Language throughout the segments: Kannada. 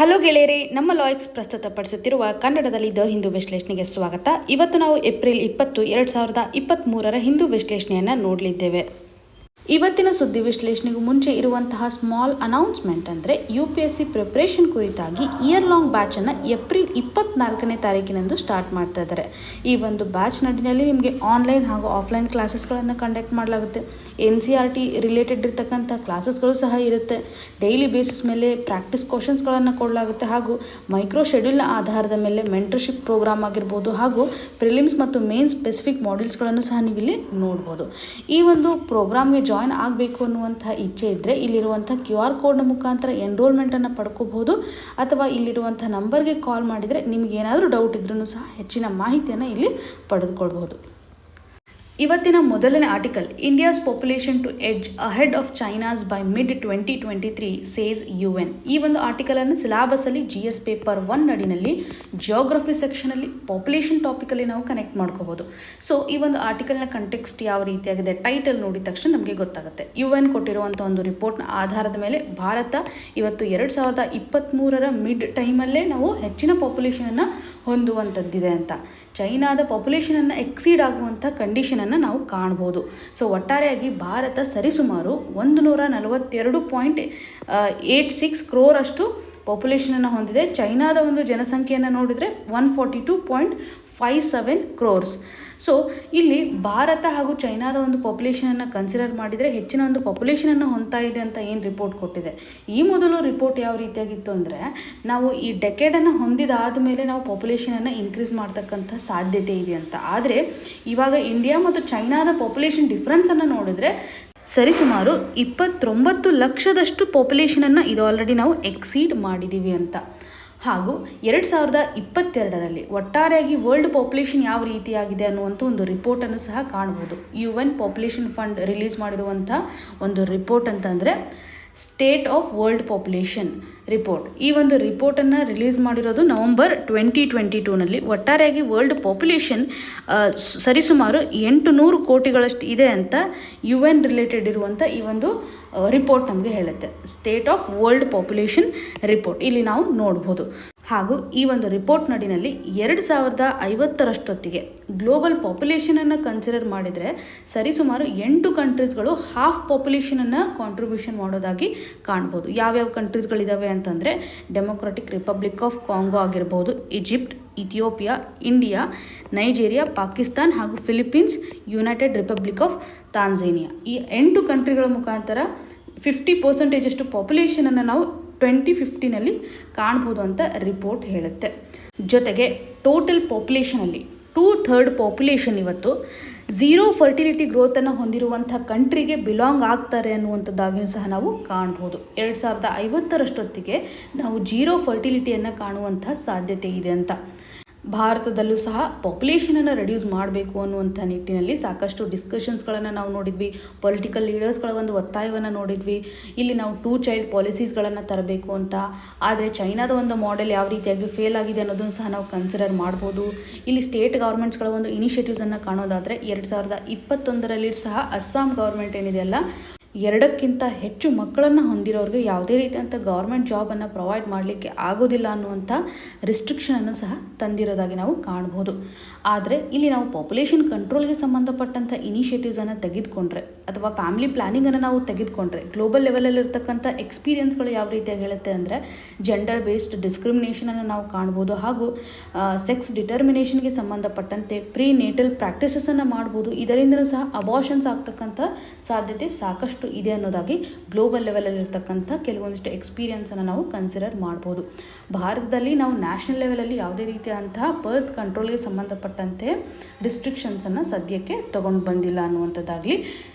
ಹಲೋ ಗೆಳೆಯರೇ, ನಮ್ಮ ಲಾಯಕ್ಸ್ ಪ್ರಸ್ತುತಪಡಿಸುತ್ತಿರುವ ಕನ್ನಡದಲ್ಲಿ ದ ಹಿಂದೂ ವಿಶ್ಲೇಷಣೆಗೆ ಸ್ವಾಗತ. ಇವತ್ತು ನಾವು ಏಪ್ರಿಲ್ 20, 2023 ಹಿಂದೂ ವಿಶ್ಲೇಷಣೆಯನ್ನು ನೋಡಲಿದ್ದೇವೆ. ಇವತ್ತಿನ ಸುದ್ದಿ ವಿಶ್ಲೇಷಣೆಗೂ ಮುಂಚೆ ಇರುವಂತಹ ಸ್ಮಾಲ್ ಅನೌನ್ಸ್ಮೆಂಟ್ ಅಂದರೆ UPSC ಪ್ರಿಪ್ರೇಷನ್ ಕುರಿತಾಗಿ ಇಯರ್ ಲಾಂಗ್ ಬ್ಯಾಚನ್ನು ಏಪ್ರಿಲ್ 24ನೇ ತಾರೀಕಿನಂದು ಸ್ಟಾರ್ಟ್ ಮಾಡ್ತಾ ಇದ್ದಾರೆ. ಈ ಒಂದು ಬ್ಯಾಚ್ ನಡಿನಲ್ಲಿ ನಿಮಗೆ ಆನ್ಲೈನ್ ಹಾಗೂ ಆಫ್ಲೈನ್ ಕ್ಲಾಸಸ್ಗಳನ್ನು ಕಂಡಕ್ಟ್ ಮಾಡಲಾಗುತ್ತೆ. NCERT ರಿಲೇಟೆಡ್ ಇರ್ತಕ್ಕಂಥ ಕ್ಲಾಸಸ್ಗಳು ಸಹ ಇರುತ್ತೆ. ಡೈಲಿ ಬೇಸಿಸ್ ಮೇಲೆ ಪ್ರಾಕ್ಟೀಸ್ ಕ್ವಶನ್ಸ್ಗಳನ್ನು ಕೊಡಲಾಗುತ್ತೆ ಹಾಗೂ ಮೈಕ್ರೋ ಶೆಡ್ಯೂಲ್ನ ಆಧಾರದ ಮೇಲೆ ಮೆಂಟರ್ಶಿಪ್ ಪ್ರೋಗ್ರಾಮ್ ಆಗಿರ್ಬೋದು ಹಾಗೂ ಪ್ರಿಲಿಮ್ಸ್ ಮತ್ತು ಮೇನ್ ಸ್ಪೆಸಿಫಿಕ್ ಮಾಡ್ಯೂಲ್ಸ್ಗಳನ್ನು ಸಹ ನೀವಿಲ್ಲಿ ನೋಡ್ಬೋದು. ಈ ಒಂದು ಪ್ರೋಗ್ರಾಮ್ಗೆ ಜಾಯ್ನ್ ಆಗಬೇಕು ಅನ್ನುವಂಥ ಇಚ್ಛೆ ಇದ್ದರೆ ಇಲ್ಲಿರುವಂಥ QR ಕೋಡ್ನ ಮುಖಾಂತರ ಎನ್ರೋಲ್ಮೆಂಟನ್ನು ಪಡ್ಕೋಬಹುದು ಅಥವಾ ಇಲ್ಲಿರುವಂಥ ನಂಬರ್ಗೆ ಕಾಲ್ ಮಾಡಿದರೆ ನಿಮಗೆ ಏನಾದರೂ ಡೌಟ್ ಇದ್ರೂ ಸಹ ಹೆಚ್ಚಿನ ಮಾಹಿತಿಯನ್ನು ಇಲ್ಲಿ ಪಡೆದುಕೊಳ್ಬಹುದು. ಇವತ್ತಿನ ಮೊದಲನೇ article, India's population to edge ahead of China's by mid 2023 says UN. ಈ ಒಂದು ಆರ್ಟಿಕಲನ್ನು ಸಿಲಾಬಸಲ್ಲಿ GS ಪೇಪರ್ 1 ನಡಿನಲ್ಲಿ ಜಿಯೋಗ್ರಫಿ ಸೆಕ್ಷನಲ್ಲಿ ಪಾಪ್ಯುಲೇಷನ್ ಟಾಪಿಕಲ್ಲಿ ನಾವು ಕನೆಕ್ಟ್ ಮಾಡ್ಕೋಬೋದು. ಸೊ ಈ ಒಂದು ಆರ್ಟಿಕಲ್ನ ಕಂಟೆಕ್ಸ್ಟ್ ಯಾವ ರೀತಿಯಾಗಿದೆ, ಟೈಟಲ್ ನೋಡಿದ ತಕ್ಷಣ ನಮಗೆ ಗೊತ್ತಾಗುತ್ತೆ. UN ಕೊಟ್ಟಿರುವಂಥ ಒಂದು ರಿಪೋರ್ಟ್ನ ಆಧಾರದ ಮೇಲೆ ಭಾರತ ಇವತ್ತು 2023 ಮಿಡ್ ಟೈಮಲ್ಲೇ ನಾವು ಹೆಚ್ಚಿನ ಪಾಪ್ಯುಲೇಷನನ್ನು ಹೊಂದುವಂಥದ್ದಿದೆ ಅಂತ. ಚೈನಾದ ಪಾಪ್ಯುಲೇಷನನ್ನು ಎಕ್ಸೀಡ್ ಆಗುವಂಥ ಕಂಡೀಷನನ್ನು ನಾವು ಕಾಣ್ಬೋದು. ಸೊ ಒಟ್ಟಾರೆಯಾಗಿ ಭಾರತ ಸರಿಸುಮಾರು 142.86 ಕ್ರೋರ್ ಅಷ್ಟು ಪಾಪ್ಯುಲೇಷನನ್ನು ಹೊಂದಿದೆ. ಚೈನಾದ ಒಂದು ಜನಸಂಖ್ಯೆಯನ್ನು ನೋಡಿದರೆ 142.57 ಕ್ರೋರ್ಸ್. ಸೊ ಇಲ್ಲಿ ಭಾರತ ಹಾಗೂ ಚೈನಾದ ಒಂದು ಪಾಪ್ಯುಲೇಷನನ್ನು ಕನ್ಸಿಡರ್ ಮಾಡಿದರೆ ಹೆಚ್ಚಿನ ಒಂದು ಪಾಪ್ಯುಲೇಷನನ್ನು ಹೊಂದ್ತಾ ಇದೆ ಅಂತ ಏನು ರಿಪೋರ್ಟ್ ಕೊಟ್ಟಿದೆ. ಈ ಮೊದಲು ರಿಪೋರ್ಟ್ ಯಾವ ರೀತಿಯಾಗಿತ್ತು ಅಂದರೆ, ನಾವು ಈ ಡೆಕೆಡನ್ನು ಹೊಂದಿದಾದ ಮೇಲೆ ನಾವು ಪಾಪ್ಯುಲೇಷನನ್ನು ಇನ್ಕ್ರೀಸ್ ಮಾಡ್ತಕ್ಕಂಥ ಸಾಧ್ಯತೆ ಇದೆ ಅಂತ. ಆದರೆ ಇವಾಗ ಇಂಡಿಯಾ ಮತ್ತು ಚೈನಾದ ಪಾಪ್ಯುಲೇಷನ್ ಡಿಫ್ರೆನ್ಸನ್ನು ನೋಡಿದರೆ ಸರಿಸುಮಾರು 29 ಲಕ್ಷದಷ್ಟು ಪಾಪ್ಯುಲೇಷನನ್ನು ಇದು ಆಲ್ರೆಡಿ ನಾವು ಎಕ್ಸೀಡ್ ಮಾಡಿದ್ದೀವಿ ಅಂತ. ಹಾಗೂ 2022ರಲ್ಲಿ ಒಟ್ಟಾರೆಯಾಗಿ ವರ್ಲ್ಡ್ ಪಾಪ್ಯುಲೇಷನ್ ಯಾವ ರೀತಿಯಾಗಿದೆ ಅನ್ನುವಂಥ ಒಂದು ರಿಪೋರ್ಟನ್ನು ಸಹ ಕಾಣ್ಬೋದು. UN ಪಾಪ್ಯುಲೇಷನ್ ಫಂಡ್ ರಿಲೀಸ್ ಮಾಡಿರುವಂಥ ಒಂದು ರಿಪೋರ್ಟ್ ಅಂತಂದರೆ state of world population report. ಈ ಒಂದು ರಿಪೋರ್ಟನ್ನು ರಿಲೀಸ್ ಮಾಡಿರೋದು ನವೆಂಬರ್ 2022ನಲ್ಲಿ. ಒಟ್ಟಾರೆಯಾಗಿ ವರ್ಲ್ಡ್ ಪಾಪ್ಯುಲೇಷನ್ ಸರಿಸುಮಾರು 800 ಕೋಟಿಗಳಷ್ಟು ಇದೆ ಅಂತ UN ರಿಲೇಟೆಡ್ ಇರುವಂಥ ಈ ಒಂದು ರಿಪೋರ್ಟ್ ನಮಗೆ ಹೇಳುತ್ತೆ. State of world population report ಇಲ್ಲಿ ನಾವು ನೋಡ್ಬೋದು. ಹಾಗೂ ಈ ಒಂದು ರಿಪೋರ್ಟ್ ನಡಿನಲ್ಲಿ 2050ರಷ್ಟೊತ್ತಿಗೆ ಗ್ಲೋಬಲ್ ಪಾಪ್ಯುಲೇಷನನ್ನು ಕನ್ಸಿಡರ್ ಮಾಡಿದರೆ ಸರಿಸುಮಾರು 8 ಕಂಟ್ರೀಸ್ಗಳು ಹಾಫ್ ಪಾಪ್ಯುಲೇಷನನ್ನು ಕಾಂಟ್ರಿಬ್ಯೂಷನ್ ಮಾಡೋದಾಗಿ ಕಾಣ್ಬೋದು. ಯಾವ್ಯಾವ ಕಂಟ್ರೀಸ್ಗಳಿದ್ದಾವೆ ಅಂತಂದರೆ ಡೆಮೊಕ್ರೆಟಿಕ್ ರಿಪಬ್ಲಿಕ್ ಆಫ್ ಕಾಂಗೋ ಆಗಿರ್ಬೋದು, Egypt, Ethiopia, India, Nigeria, Pakistan ಹಾಗೂ Philippines, United Republic of Tanzania. ಈ 8 ಕಂಟ್ರಿಗಳ ಮುಖಾಂತರ 50% ಅಷ್ಟು ಪಾಪ್ಯುಲೇಷನನ್ನು ನಾವು 2050ನಲ್ಲಿ ಕಾಣ್ಬೋದು ಅಂತ ರಿಪೋರ್ಟ್ ಹೇಳುತ್ತೆ. ಜೊತೆಗೆ ಟೋಟಲ್ ಪಾಪ್ಯುಲೇಷನಲ್ಲಿ 2/3 ಪಾಪ್ಯುಲೇಷನ್ ಇವತ್ತು ಝೀರೋ ಫರ್ಟಿಲಿಟಿ ಗ್ರೋತನ್ನು ಹೊಂದಿರುವಂಥ ಕಂಟ್ರಿಗೆ ಬಿಲಾಂಗ್ ಆಗ್ತಾರೆ ಅನ್ನುವಂಥದ್ದಾಗಿಯೂ ಸಹ ನಾವು ಕಾಣ್ಬೋದು. 2050ರಷ್ಟೊತ್ತಿಗೆ ನಾವು ಜೀರೋ ಫರ್ಟಿಲಿಟಿಯನ್ನು ಕಾಣುವಂಥ ಸಾಧ್ಯತೆ ಇದೆ ಅಂತ. ಭಾರತದಲ್ಲೂ ಸಹ ಪಾಪ್ಯುಲೇಷನನ್ನು ರೆಡ್ಯೂಸ್ ಮಾಡಬೇಕು ಅನ್ನುವಂಥ ನಿಟ್ಟಿನಲ್ಲಿ ಸಾಕಷ್ಟು ಡಿಸ್ಕಷನ್ಸ್ಗಳನ್ನು ನಾವು ನೋಡಿದ್ವಿ. ಪೊಲಿಟಿಕಲ್ ಲೀಡರ್ಸ್ಗಳ ಒಂದು ಒತ್ತಾಯವನ್ನು ನೋಡಿದ್ವಿ. ಇಲ್ಲಿ ನಾವು 2 ಚೈಲ್ಡ್ ಪಾಲಿಸೀಸ್ಗಳನ್ನು ತರಬೇಕು ಅಂತ. ಆದರೆ ಚೈನಾದ ಒಂದು ಮಾಡೆಲ್ ಯಾವ ರೀತಿಯಾಗಿ ಫೇಲ್ ಆಗಿದೆ ಅನ್ನೋದನ್ನು ಸಹ ನಾವು ಕನ್ಸಿಡರ್ ಮಾಡ್ಬೋದು. ಇಲ್ಲಿ ಸ್ಟೇಟ್ ಗೌರ್ಮೆಂಟ್ಸ್ಗಳ ಒಂದು ಇನಿಷಿಯೇಟಿವ್ಸನ್ನು ಕಾಣೋದಾದರೆ 2021ರಲ್ಲಿ ಸಹ ಅಸ್ಸಾಂ ಗೌರ್ಮೆಂಟ್ ಏನಿದೆಯಲ್ಲ, 2ಕ್ಕಿಂತ ಹೆಚ್ಚು ಮಕ್ಕಳನ್ನು ಹೊಂದಿರೋರಿಗೆ ಯಾವುದೇ ರೀತಿಯಂಥ ಗೌರ್ಮೆಂಟ್ ಜಾಬನ್ನು ಪ್ರೊವೈಡ್ ಮಾಡಲಿಕ್ಕೆ ಆಗೋದಿಲ್ಲ ಅನ್ನುವಂಥ ರಿಸ್ಟ್ರಿಕ್ಷನನ್ನು ಸಹ ತಂದಿರೋದಾಗಿ ನಾವು ಕಾಣ್ಬೋದು. ಆದರೆ ಇಲ್ಲಿ ನಾವು ಪಾಪ್ಯುಲೇಷನ್ ಕಂಟ್ರೋಲ್ಗೆ ಸಂಬಂಧಪಟ್ಟಂಥ ಇನಿಷಿಯೇಟಿವ್ಸನ್ನು ತೆಗೆದುಕೊಂಡ್ರೆ ಅಥವಾ ಫ್ಯಾಮಿಲಿ ಪ್ಲ್ಯಾನಿಂಗನ್ನು ನಾವು ತೆಗೆದುಕೊಂಡ್ರೆ ಗ್ಲೋಬಲ್ ಲೆವೆಲಲ್ಲಿರ್ತಕ್ಕಂಥ ಎಕ್ಸ್ಪೀರಿಯನ್ಸ್ಗಳು ಯಾವ ರೀತಿಯಾಗಿ ಹೇಳುತ್ತೆ ಅಂದರೆ ಜೆಂಡರ್ ಬೇಸ್ಡ್ ಡಿಸ್ಕ್ರಿಮಿನೇಷನನ್ನು ನಾವು ಕಾಣ್ಬೋದು ಹಾಗೂ ಸೆಕ್ಸ್ ಡಿಟರ್ಮಿನೇಷನ್ಗೆ ಸಂಬಂಧಪಟ್ಟಂತೆ ಪ್ರೀ ನೇಟಲ್ ಪ್ರಾಕ್ಟೀಸಸನ್ನು ಮಾಡ್ಬೋದು. ಇದರಿಂದಲೂ ಸಹ ಅಬಾರ್ಷನ್ಸ್ ಆಗ್ತಕ್ಕಂಥ ಸಾಧ್ಯತೆ ಸಾಕಷ್ಟು ಇದೆ ಅನ್ನೋದಾಗಿ ಗ್ಲೋಬಲ್ ಲೆವೆಲಲ್ಲಿರ್ತಕ್ಕಂಥ ಕೆಲವೊಂದಿಷ್ಟು ಎಕ್ಸ್ಪೀರಿಯನ್ಸನ್ನು ನಾವು ಕನ್ಸಿಡರ್ ಮಾಡ್ಬೋದು. ಭಾರತದಲ್ಲಿ ನಾವು ನ್ಯಾಷನಲ್ ಲೆವೆಲಲ್ಲಿ ಯಾವುದೇ ರೀತಿಯಾದಂತಹ ಬರ್ತ್ ಕಂಟ್ರೋಲ್ಗೆ ಸಂಬಂಧಪಟ್ಟಂತೆ ರಿಸ್ಟ್ರಿಕ್ಷನ್ಸನ್ನು ಸದ್ಯಕ್ಕೆ ತಗೊಂಡು ಬಂದಿಲ್ಲ ಅನ್ನುವಂಥದ್ದಾಗಲಿ.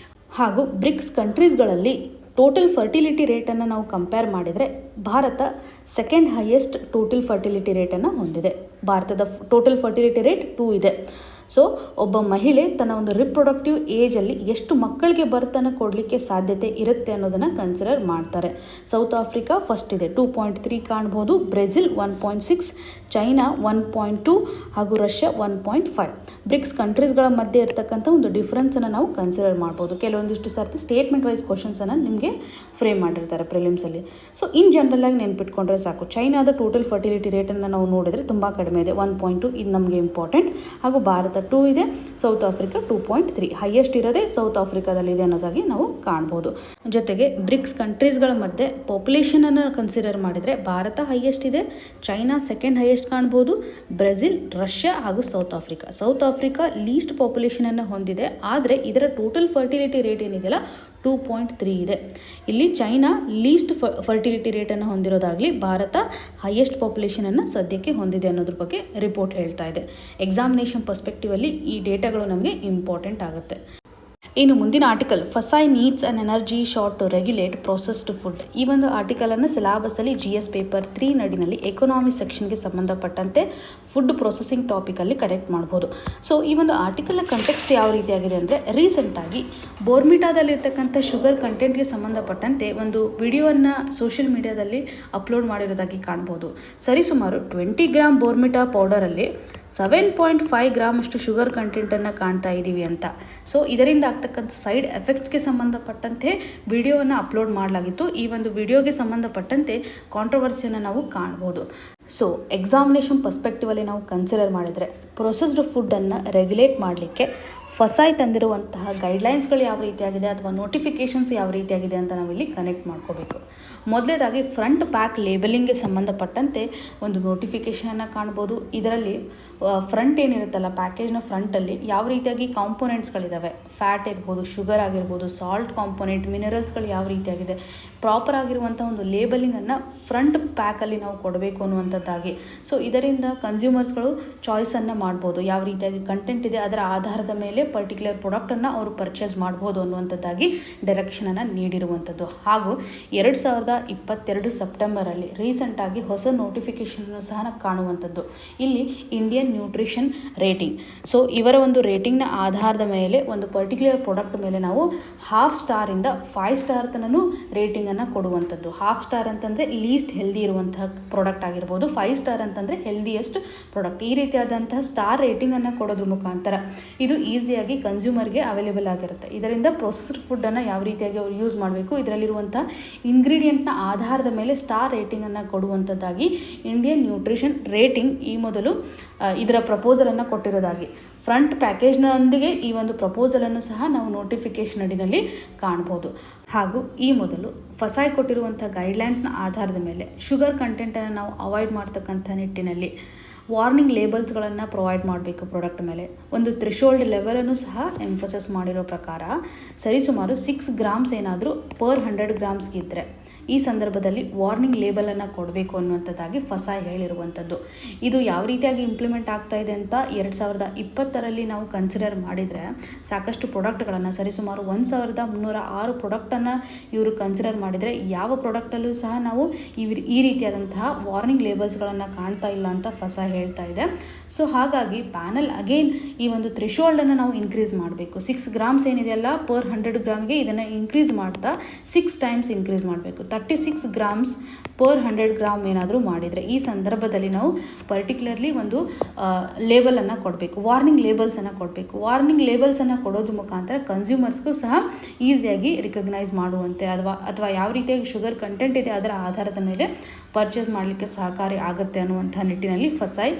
ಹಾಗೂ ಬ್ರಿಕ್ಸ್ ಕಂಟ್ರೀಸ್ಗಳಲ್ಲಿ ಟೋಟಲ್ ಫರ್ಟಿಲಿಟಿ ರೇಟನ್ನು ನಾವು ಕಂಪೇರ್ ಮಾಡಿದರೆ Bharat second highest total fertility ರೇಟನ್ನು ಹೊಂದಿದೆ. ಭಾರತದ ಟೋಟಲ್ ಫರ್ಟಿಲಿಟಿ ರೇಟ್ 2 ಇದೆ. ಸೊ ಒಬ್ಬ ಮಹಿಳೆ ತನ್ನ ಒಂದು ರಿಪ್ರೊಡಕ್ಟಿವ್ ಏಜಲ್ಲಿ ಎಷ್ಟು ಮಕ್ಕಳಿಗೆ ಬರ್ತನ್ನು ಕೊಡಲಿಕ್ಕೆ ಸಾಧ್ಯತೆ ಇರುತ್ತೆ ಅನ್ನೋದನ್ನು ಕನ್ಸಿಡರ್ ಮಾಡ್ತಾರೆ. ಸೌತ್ ಆಫ್ರಿಕಾ ಫಸ್ಟ್ ಇದೆ, 2.3 ಕಾಣ್ಬೋದು. ಬ್ರೆಜಿಲ್ 1.6, ಚೈನಾ 1.2 ಹಾಗೂ ರಷ್ಯಾ 1.5. ಬ್ರಿಕ್ಸ್ ಕಂಟ್ರೀಸ್ಗಳ ಮಧ್ಯೆ ಇರ್ತಕ್ಕಂಥ ಒಂದು ಡಿಫ್ರೆನ್ಸನ್ನು ನಾವು ಕನ್ಸಿಡರ್ ಮಾಡ್ಬೋದು. ಕೆಲವೊಂದಿಷ್ಟು ಸರ್ತಿ ಸ್ಟೇಟ್ಮೆಂಟ್ ವೈಸ್ ಕ್ವಶನ್ಸನ್ನು ನಿಮಗೆ ಫ್ರೇಮ್ ಮಾಡಿರ್ತಾರೆ ಪ್ರಿಲಿಮ್ಸಲ್ಲಿ. ಸೊ ಇನ್ ಜನರಲ್ ಆಗಿ ನೆನ್ಪಿಟ್ಕೊಂಡ್ರೆ ಸಾಕು. ಚೈನಾದ ಟೋಟಲ್ ಫರ್ಟಿಲಿಟಿ ರೇಟನ್ನು ನಾವು ನೋಡಿದರೆ ತುಂಬ ಕಡಿಮೆ ಇದೆ, 1.2. ಇದು ನಮಗೆ ಇಂಪಾರ್ಟೆಂಟ್. ಹಾಗೂ ಭಾರತ 2 ಇದೆ, ಸೌತ್ ಆಫ್ರಿಕಾ 2.3. ಹೈಯೆಸ್ಟ್ ಇರೋದೇ ಸೌತ್ ಆಫ್ರಿಕಾದಲ್ಲಿದೆ ಅನ್ನೋದಾಗಿ ನಾವು ಕಾಣ್ಬೋದು. ಜೊತೆಗೆ ಬ್ರಿಕ್ಸ್ ಕಂಟ್ರೀಸ್ಗಳ ಮಧ್ಯೆ ಪಾಪ್ಯುಲೇಷನನ್ನು ಕನ್ಸಿಡರ್ ಮಾಡಿದರೆ ಭಾರತ ಹೈಯೆಸ್ಟ್ ಇದೆ, ಚೈನಾ ಸೆಕೆಂಡ್ ಹೈಯೆಸ್ಟ್ ಕಾಣ್ಬೋದು, ಬ್ರೆಜಿಲ್, ರಷ್ಯಾ ಹಾಗೂ South Africa. South Africa least ಪಾಪ್ಯುಲೇಷನನ್ನು ಹೊಂದಿದೆ, ಆದರೆ ಇದರ ಟೋಟಲ್ ಫರ್ಟಿಲಿಟಿ ರೇಟ್ ಏನಿದೆಯಲ್ಲ 2.3 ಇದೆ. ಇಲ್ಲಿ ಚೈನಾ ಲೀಸ್ಟ್ ಫರ್ಟಿಲಿಟಿ ರೇಟನ್ನು ಹೊಂದಿರೋದಾಗಲಿ, ಭಾರತ ಹೈಯೆಸ್ಟ್ ಪಾಪ್ಯುಲೇಷನನ್ನು ಸದ್ಯಕ್ಕೆ ಹೊಂದಿದೆ ಅನ್ನೋದ್ರ ಬಗ್ಗೆ ರಿಪೋರ್ಟ್ ಹೇಳ್ತಾ ಇದೆ. ಎಕ್ಸಾಮಿನೇಷನ್ ಪರ್ಸ್ಪೆಕ್ಟಿವಲ್ಲಿ ಈ ಡೇಟಾಗಳು ನಮಗೆ ಇಂಪಾರ್ಟೆಂಟ್ ಆಗುತ್ತೆ. ಇನ್ನು ಮುಂದಿನ article, FSSAI needs an energy shot to regulate processed food. ಈ ಒಂದು ಆರ್ಟಿಕಲನ್ನು ಸಿಲೆಬಸ್ಸಲ್ಲಿ GS ಪೇಪರ್ 3 ನಡಿನಲ್ಲಿ ಎಕನಾಮಿ ಸೆಕ್ಷನ್ಗೆ ಸಂಬಂಧಪಟ್ಟಂತೆ ಫುಡ್ ಪ್ರೊಸೆಸಿಂಗ್ ಟಾಪಿಕಲ್ಲಿ ಕನೆಕ್ಟ್ ಮಾಡ್ಬೋದು. ಸೊ ಈ ಒಂದು ಆರ್ಟಿಕಲ್ನ ಕಂಟೆಕ್ಸ್ಟ್ ಯಾವ ರೀತಿಯಾಗಿದೆ ಅಂದರೆ, ರೀಸೆಂಟಾಗಿ ಬೋರ್ಮಿಟಾದಲ್ಲಿರ್ತಕ್ಕಂಥ ಶುಗರ್ ಕಂಟೆಂಟ್ಗೆ ಸಂಬಂಧಪಟ್ಟಂತೆ ಒಂದು ವಿಡಿಯೋವನ್ನು ಸೋಷಿಯಲ್ ಮೀಡಿಯಾದಲ್ಲಿ ಅಪ್ಲೋಡ್ ಮಾಡಿರೋದಾಗಿ ಕಾಣ್ಬೋದು. ಸರಿಸುಮಾರು 20 ಗ್ರಾಮ್ ಬೋರ್ಮಿಟಾ ಪೌಡರಲ್ಲಿ 7.5 ಗ್ರಾಮ್ ಅಷ್ಟು ಶುಗರ್ ಕಂಟೆಂಟನ್ನು ಕಾಣ್ತಾ ಇದ್ದೀವಿ ಅಂತ. ಸೊ ಇದರಿಂದ ಆಗ್ತಕ್ಕಂಥ ಸೈಡ್ ಎಫೆಕ್ಟ್ಸ್ಗೆ ಸಂಬಂಧಪಟ್ಟಂತೆ ವಿಡಿಯೋವನ್ನು ಅಪ್ಲೋಡ್ ಮಾಡಲಾಗಿತ್ತು. ಈ ಒಂದು ವಿಡಿಯೋಗೆ ಸಂಬಂಧಪಟ್ಟಂತೆ ಕಾಂಟ್ರವರ್ಸಿಯನ್ನು ನಾವು ಕಾಣ್ಬೋದು. ಸೊ ಎಕ್ಸಾಮಿನೇಷನ್ ಪರ್ಸ್ಪೆಕ್ಟಿವಲ್ಲಿ ನಾವು ಕನ್ಸಿಡರ್ ಮಾಡಿದರೆ ಪ್ರೊಸೆಸ್ಡ್ ಫುಡ್ಡನ್ನು ರೆಗ್ಯುಲೇಟ್ ಮಾಡಲಿಕ್ಕೆ ಫಸಾಯ್ ತಂದಿರುವಂತಹ ಗೈಡ್ಲೈನ್ಸ್ಗಳು ಯಾವ ರೀತಿಯಾಗಿದೆ ಅಥವಾ ನೋಟಿಫಿಕೇಷನ್ಸ್ ಯಾವ ರೀತಿಯಾಗಿದೆ ಅಂತ ನಾವಿಲ್ಲಿ ಕನೆಕ್ಟ್ ಮಾಡ್ಕೋಬೇಕು. ಮೊದಲೇದಾಗಿ ಫ್ರಂಟ್ ಪ್ಯಾಕ್ ಲೇಬಲಿಂಗ್ಗೆ ಸಂಬಂಧಪಟ್ಟಂತೆ ಒಂದು ನೋಟಿಫಿಕೇಷನನ್ನು ಕಾಣ್ಬೋದು. ಇದರಲ್ಲಿ ಫ್ರಂಟ್ ಏನಿರುತ್ತಲ್ಲ, ಪ್ಯಾಕೇಜ್ನ ಫ್ರಂಟಲ್ಲಿ ಯಾವ ರೀತಿಯಾಗಿ ಕಾಂಪೊನೆಂಟ್ಸ್ಗಳಿದ್ದಾವೆ, ಫ್ಯಾಟ್ ಇರ್ಬೋದು, ಶುಗರ್ ಆಗಿರ್ಬೋದು, ಸಾಲ್ಟ್ ಕಾಂಪೊನೆಂಟ್, ಮಿನರಲ್ಸ್ಗಳು ಯಾವ ರೀತಿಯಾಗಿದೆ, ಪ್ರಾಪರ್ ಆಗಿರುವಂಥ ಒಂದು ಲೇಬಲಿಂಗನ್ನು ಫ್ರಂಟ್ ಪ್ಯಾಕಲ್ಲಿ ನಾವು ಕೊಡಬೇಕು ಅನ್ನುವಂಥದ್ದಾಗಿ. ಸೊ ಇದರಿಂದ ಕನ್ಸ್ಯೂಮರ್ಸ್ಗಳು ಚಾಯ್ಸನ್ನು ಮಾಡ್ಬೋದು, ಯಾವ ರೀತಿಯಾಗಿ ಕಂಟೆಂಟ್ ಇದೆ ಅದರ ಆಧಾರದ ಮೇಲೆ ಪರ್ಟಿಕ್ಯುಲರ್ ಪ್ರಾಡಕ್ಟನ್ನು ಅವರು ಪರ್ಚೇಸ್ ಮಾಡ್ಬೋದು ಅನ್ನುವಂಥದ್ದಾಗಿ ಡೈರೆಕ್ಷನನ್ನು ನೀಡಿರುವಂಥದ್ದು. ಹಾಗೂ 2022 ಸೆಪ್ಟೆಂಬರಲ್ಲಿ ರೀಸೆಂಟಾಗಿ ಹೊಸ ನೋಟಿಫಿಕೇಷನನ್ನು ಸಹ ಕಾಣುವಂಥದ್ದು. ಇಲ್ಲಿ ಇಂಡಿಯನ್ ನ್ಯೂಟ್ರಿಷನ್ ರೇಟಿಂಗ್. ಸೊ ಇವರ ಒಂದು ರೇಟಿಂಗ್ನ ಆಧಾರದ ಮೇಲೆ ಒಂದು ಪರ್ಟಿಕ್ಯುಲರ್ ಪ್ರಾಡಕ್ಟ್ ಮೇಲೆ ನಾವು 1/2 ಸ್ಟಾರಿಂದ 5 ಸ್ಟಾರ್ ತನೂ ರೇಟಿಂಗನ್ನು ಕೊಡುವಂಥದ್ದು. 1/2 ಸ್ಟಾರ್ ಅಂತಂದರೆ ಲೀಸ್ಟ್ ಹೆಲ್ದಿ ಇರುವಂತಹ ಪ್ರಾಡಕ್ಟ್ ಆಗಿರ್ಬೋದು, 5 ಸ್ಟಾರ್ ಅಂತಂದರೆ ಹೆಲ್ದಿಯೆಸ್ಟ್ ಪ್ರಾಡಕ್ಟ್. ಈ ರೀತಿಯಾದಂತಹ ಸ್ಟಾರ್ ರೇಟಿಂಗನ್ನು ಕೊಡೋದ್ರ ಮುಖಾಂತರ ಇದು ಈಸಿಯಾಗಿ ಕನ್ಸ್ಯೂಮರ್ಗೆ ಅವೈಲೇಬಲ್ ಆಗಿರುತ್ತೆ. ಇದರಿಂದ ಪ್ರೊಸೆಸ್ಡ್ ಫುಡ್ಡನ್ನು ಯಾವ ರೀತಿಯಾಗಿ ಅವರು ಯೂಸ್ ಮಾಡಬೇಕು, ಇದರಲ್ಲಿರುವಂಥ ಇಂಗ್ರೀಡಿಯೆಂಟ್ನ ಆಧಾರದ ಮೇಲೆ ಸ್ಟಾರ್ ರೇಟಿಂಗನ್ನು ಕೊಡುವಂಥದ್ದಾಗಿ ಇಂಡಿಯನ್ ನ್ಯೂಟ್ರಿಷನ್ ರೇಟಿಂಗ್ ಈ ಮೊದಲು ಇದರ ಪ್ರಪೋಸಲನ್ನು ಕೊಟ್ಟಿರೋದಾಗಿ ಫ್ರಂಟ್ ಪ್ಯಾಕೇಜ್ನೊಂದಿಗೆ ಈ ಒಂದು ಪ್ರಪೋಸಲನ್ನು ಸಹ ನಾವು ನೋಟಿಫಿಕೇಷನ್ ಅಡಿನಲ್ಲಿ ಕಾಣ್ಬೋದು. ಹಾಗೂ ಈ ಮೊದಲು ಫಸಾಯ್ ಕೊಟ್ಟಿರುವಂಥ ಗೈಡ್ಲೈನ್ಸ್ನ ಆಧಾರದ ಮೇಲೆ ಶುಗರ್ ಕಂಟೆಂಟನ್ನು ನಾವು ಅವಾಯ್ಡ್ ಮಾಡ್ತಕ್ಕಂಥ ನಿಟ್ಟಿನಲ್ಲಿ ವಾರ್ನಿಂಗ್ ಲೇಬಲ್ಸ್ಗಳನ್ನು ಪ್ರೊವೈಡ್ ಮಾಡಬೇಕು. ಪ್ರಾಡಕ್ಟ್ ಮೇಲೆ ಒಂದು ಥ್ರೆಶೋಲ್ಡ್ ಲೆವೆಲನ್ನು ಸಹ ಎಂಫಸೈಸ್ ಮಾಡಿರೋ ಪ್ರಕಾರ ಸರಿಸುಮಾರು 6 ಗ್ರಾಮ್ಸ್ ಏನಾದರೂ ಪರ್ 100 ಗ್ರಾಮ್ಸ್ಗಿದ್ದರೆ ಈ ಸಂದರ್ಭದಲ್ಲಿ ವಾರ್ನಿಂಗ್ ಲೇಬಲನ್ನು ಕೊಡಬೇಕು ಅನ್ನುವಂಥದ್ದಾಗಿ ಫಸಾಯ್ ಹೇಳಿರುವಂಥದ್ದು. ಇದು ಯಾವ ರೀತಿಯಾಗಿ ಇಂಪ್ಲಿಮೆಂಟ್ ಆಗ್ತಾ ಇದೆ ಅಂತ 2020ರಲ್ಲಿ ನಾವು ಕನ್ಸಿಡರ್ ಮಾಡಿದರೆ ಸಾಕಷ್ಟು ಪ್ರಾಡಕ್ಟ್ಗಳನ್ನು ಸರಿಸುಮಾರು 1306 ಪ್ರಾಡಕ್ಟನ್ನು ಇವರು ಕನ್ಸಿಡರ್ ಮಾಡಿದರೆ ಯಾವ ಪ್ರಾಡಕ್ಟಲ್ಲೂ ಸಹ ನಾವು ಈ ರೀತಿಯಾದಂತಹ ವಾರ್ನಿಂಗ್ ಲೇಬಲ್ಸ್ಗಳನ್ನು ಕಾಣ್ತಾ ಇಲ್ಲ ಅಂತ ಫಸಾಯ್ ಹೇಳ್ತಾ ಇದೆ. ಸೊ ಹಾಗಾಗಿ ಪ್ಯಾನಲ್ ಅಗೇನ್ ಈ ಒಂದು ಥ್ರೆಶೋಲ್ಡನ್ನು ನಾವು ಇನ್ಕ್ರೀಸ್ ಮಾಡಬೇಕು. 6 ಗ್ರಾಮ್ಸ್ ಏನಿದೆಯಲ್ಲ ಪರ್ 100 ಗ್ರಾಮ್ಗೆ ಇದನ್ನು ಇನ್ಕ್ರೀಸ್ ಮಾಡ್ತಾ 6 ಟೈಮ್ಸ್ ಇನ್ಕ್ರೀಸ್ ಮಾಡಬೇಕು. 36 ಗ್ರಾಮ್ಸ್ ಪರ್ 100 ಗ್ರಾಮ್ ಏನಾದರೂ ಮಾಡಿದರೆ ಈ ಸಂದರ್ಭದಲ್ಲಿ ನಾವು ಪರ್ಟಿಕ್ಯುಲರ್ಲಿ ಒಂದು ಲೇಬಲನ್ನು ಕೊಡಬೇಕು, ವಾರ್ನಿಂಗ್ ಲೇಬಲ್ಸನ್ನು ಕೊಡಬೇಕು. ವಾರ್ನಿಂಗ್ ಲೇಬಲ್ಸನ್ನು ಕೊಡೋದ್ರ ಮುಖಾಂತರ ಕನ್ಸ್ಯೂಮರ್ಸ್ಗೂ ಸಹ ಈಸಿಯಾಗಿ ರಿಕಗ್ನೈಸ್ ಮಾಡುವಂತೆ ಅಥವಾ ಯಾವ ರೀತಿಯಾಗಿ ಶುಗರ್ ಕಂಟೆಂಟ್ ಇದೆ ಅದರ ಆಧಾರದ ಮೇಲೆ ಪರ್ಚೇಸ್ ಮಾಡಲಿಕ್ಕೆ ಸಹಕಾರಿ ಆಗುತ್ತೆ ಅನ್ನುವಂಥ ನಿಟ್ಟಿನಲ್ಲಿ FSSAI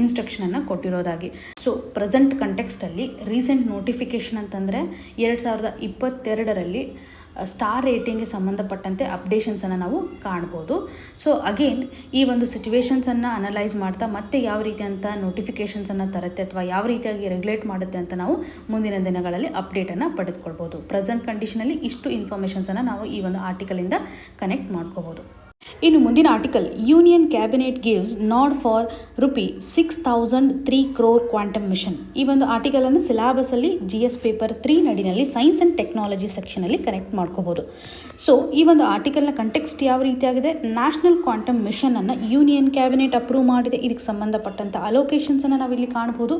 ಇನ್ಸ್ಟ್ರಕ್ಷನನ್ನು ಕೊಟ್ಟಿರೋದಾಗಿ. So present ಕಂಟೆಕ್ಸ್ಟಲ್ಲಿ recent notification ಅಂತಂದರೆ 2022ರಲ್ಲಿ ಸ್ಟಾರ್ ರೇಟಿಂಗ್ಗೆ ಸಂಬಂಧಪಟ್ಟಂತೆ ಅಪ್ಡೇಷನ್ಸನ್ನು ನಾವು ಕಾಣ್ಬೋದು. ಸೊ ಅಗೇನ್ ಈ ಒಂದು ಸಿಚುವೇಶನ್ಸನ್ನು ಅನಲೈಸ್ ಮಾಡ್ತಾ ಮತ್ತೆ ಯಾವ ರೀತಿಯಂಥ ನೋಟಿಫಿಕೇಷನ್ಸನ್ನು ತರುತ್ತೆ ಅಥವಾ ಯಾವ ರೀತಿಯಾಗಿ ರೆಗ್ಯುಲೇಟ್ ಮಾಡುತ್ತೆ ಅಂತ ನಾವು ಮುಂದಿನ ದಿನಗಳಲ್ಲಿ ಅಪ್ಡೇಟನ್ನು ಪಡೆದುಕೊಳ್ಬೋದು. ಪ್ರೆಸೆಂಟ್ ಕಂಡೀಷನಲ್ಲಿ ಇಷ್ಟು ಇನ್ಫಾರ್ಮೇಷನ್ಸನ್ನು ನಾವು ಈ ಒಂದು ಆರ್ಟಿಕಲಿಂದ ಕನೆಕ್ಟ್ ಮಾಡ್ಕೋಬೋದು. ಇನ್ನು ಮುಂದಿನ article, union cabinet gives nod for ₹6,003 crore quantum mission. ಈ ಒಂದು ಆರ್ಟಿಕಲನ್ನು ಸಿಲೆಬಸಲ್ಲಿ GS ಪೇಪರ್ 3 ನಡಿನಲ್ಲಿ ಸೈನ್ಸ್ ಆ್ಯಂಡ್ ಟೆಕ್ನಾಲಜಿ ಸೆಕ್ಷನಲ್ಲಿ ಕನೆಕ್ಟ್ ಮಾಡ್ಕೋಬೋದು. ಸೊ ಈ ಒಂದು ಆರ್ಟಿಕಲ್ನ ಕಂಟೆಕ್ಸ್ಟ್ ಯಾವ ರೀತಿಯಾಗಿದೆ, ನ್ಯಾಷನಲ್ ಕ್ವಾಂಟಮ್ ಮಿಷನನ್ನು ಯೂನಿಯನ್ ಕ್ಯಾಬಿನೆಟ್ ಅಪ್ರೂವ್ ಮಾಡಿದೆ. ಇದಕ್ಕೆ ಸಂಬಂಧಪಟ್ಟಂಥ ಅಲೋಕೇಶನ್ಸನ್ನು ನಾವಿಲ್ಲಿ ಕಾಣ್ಬೋದು.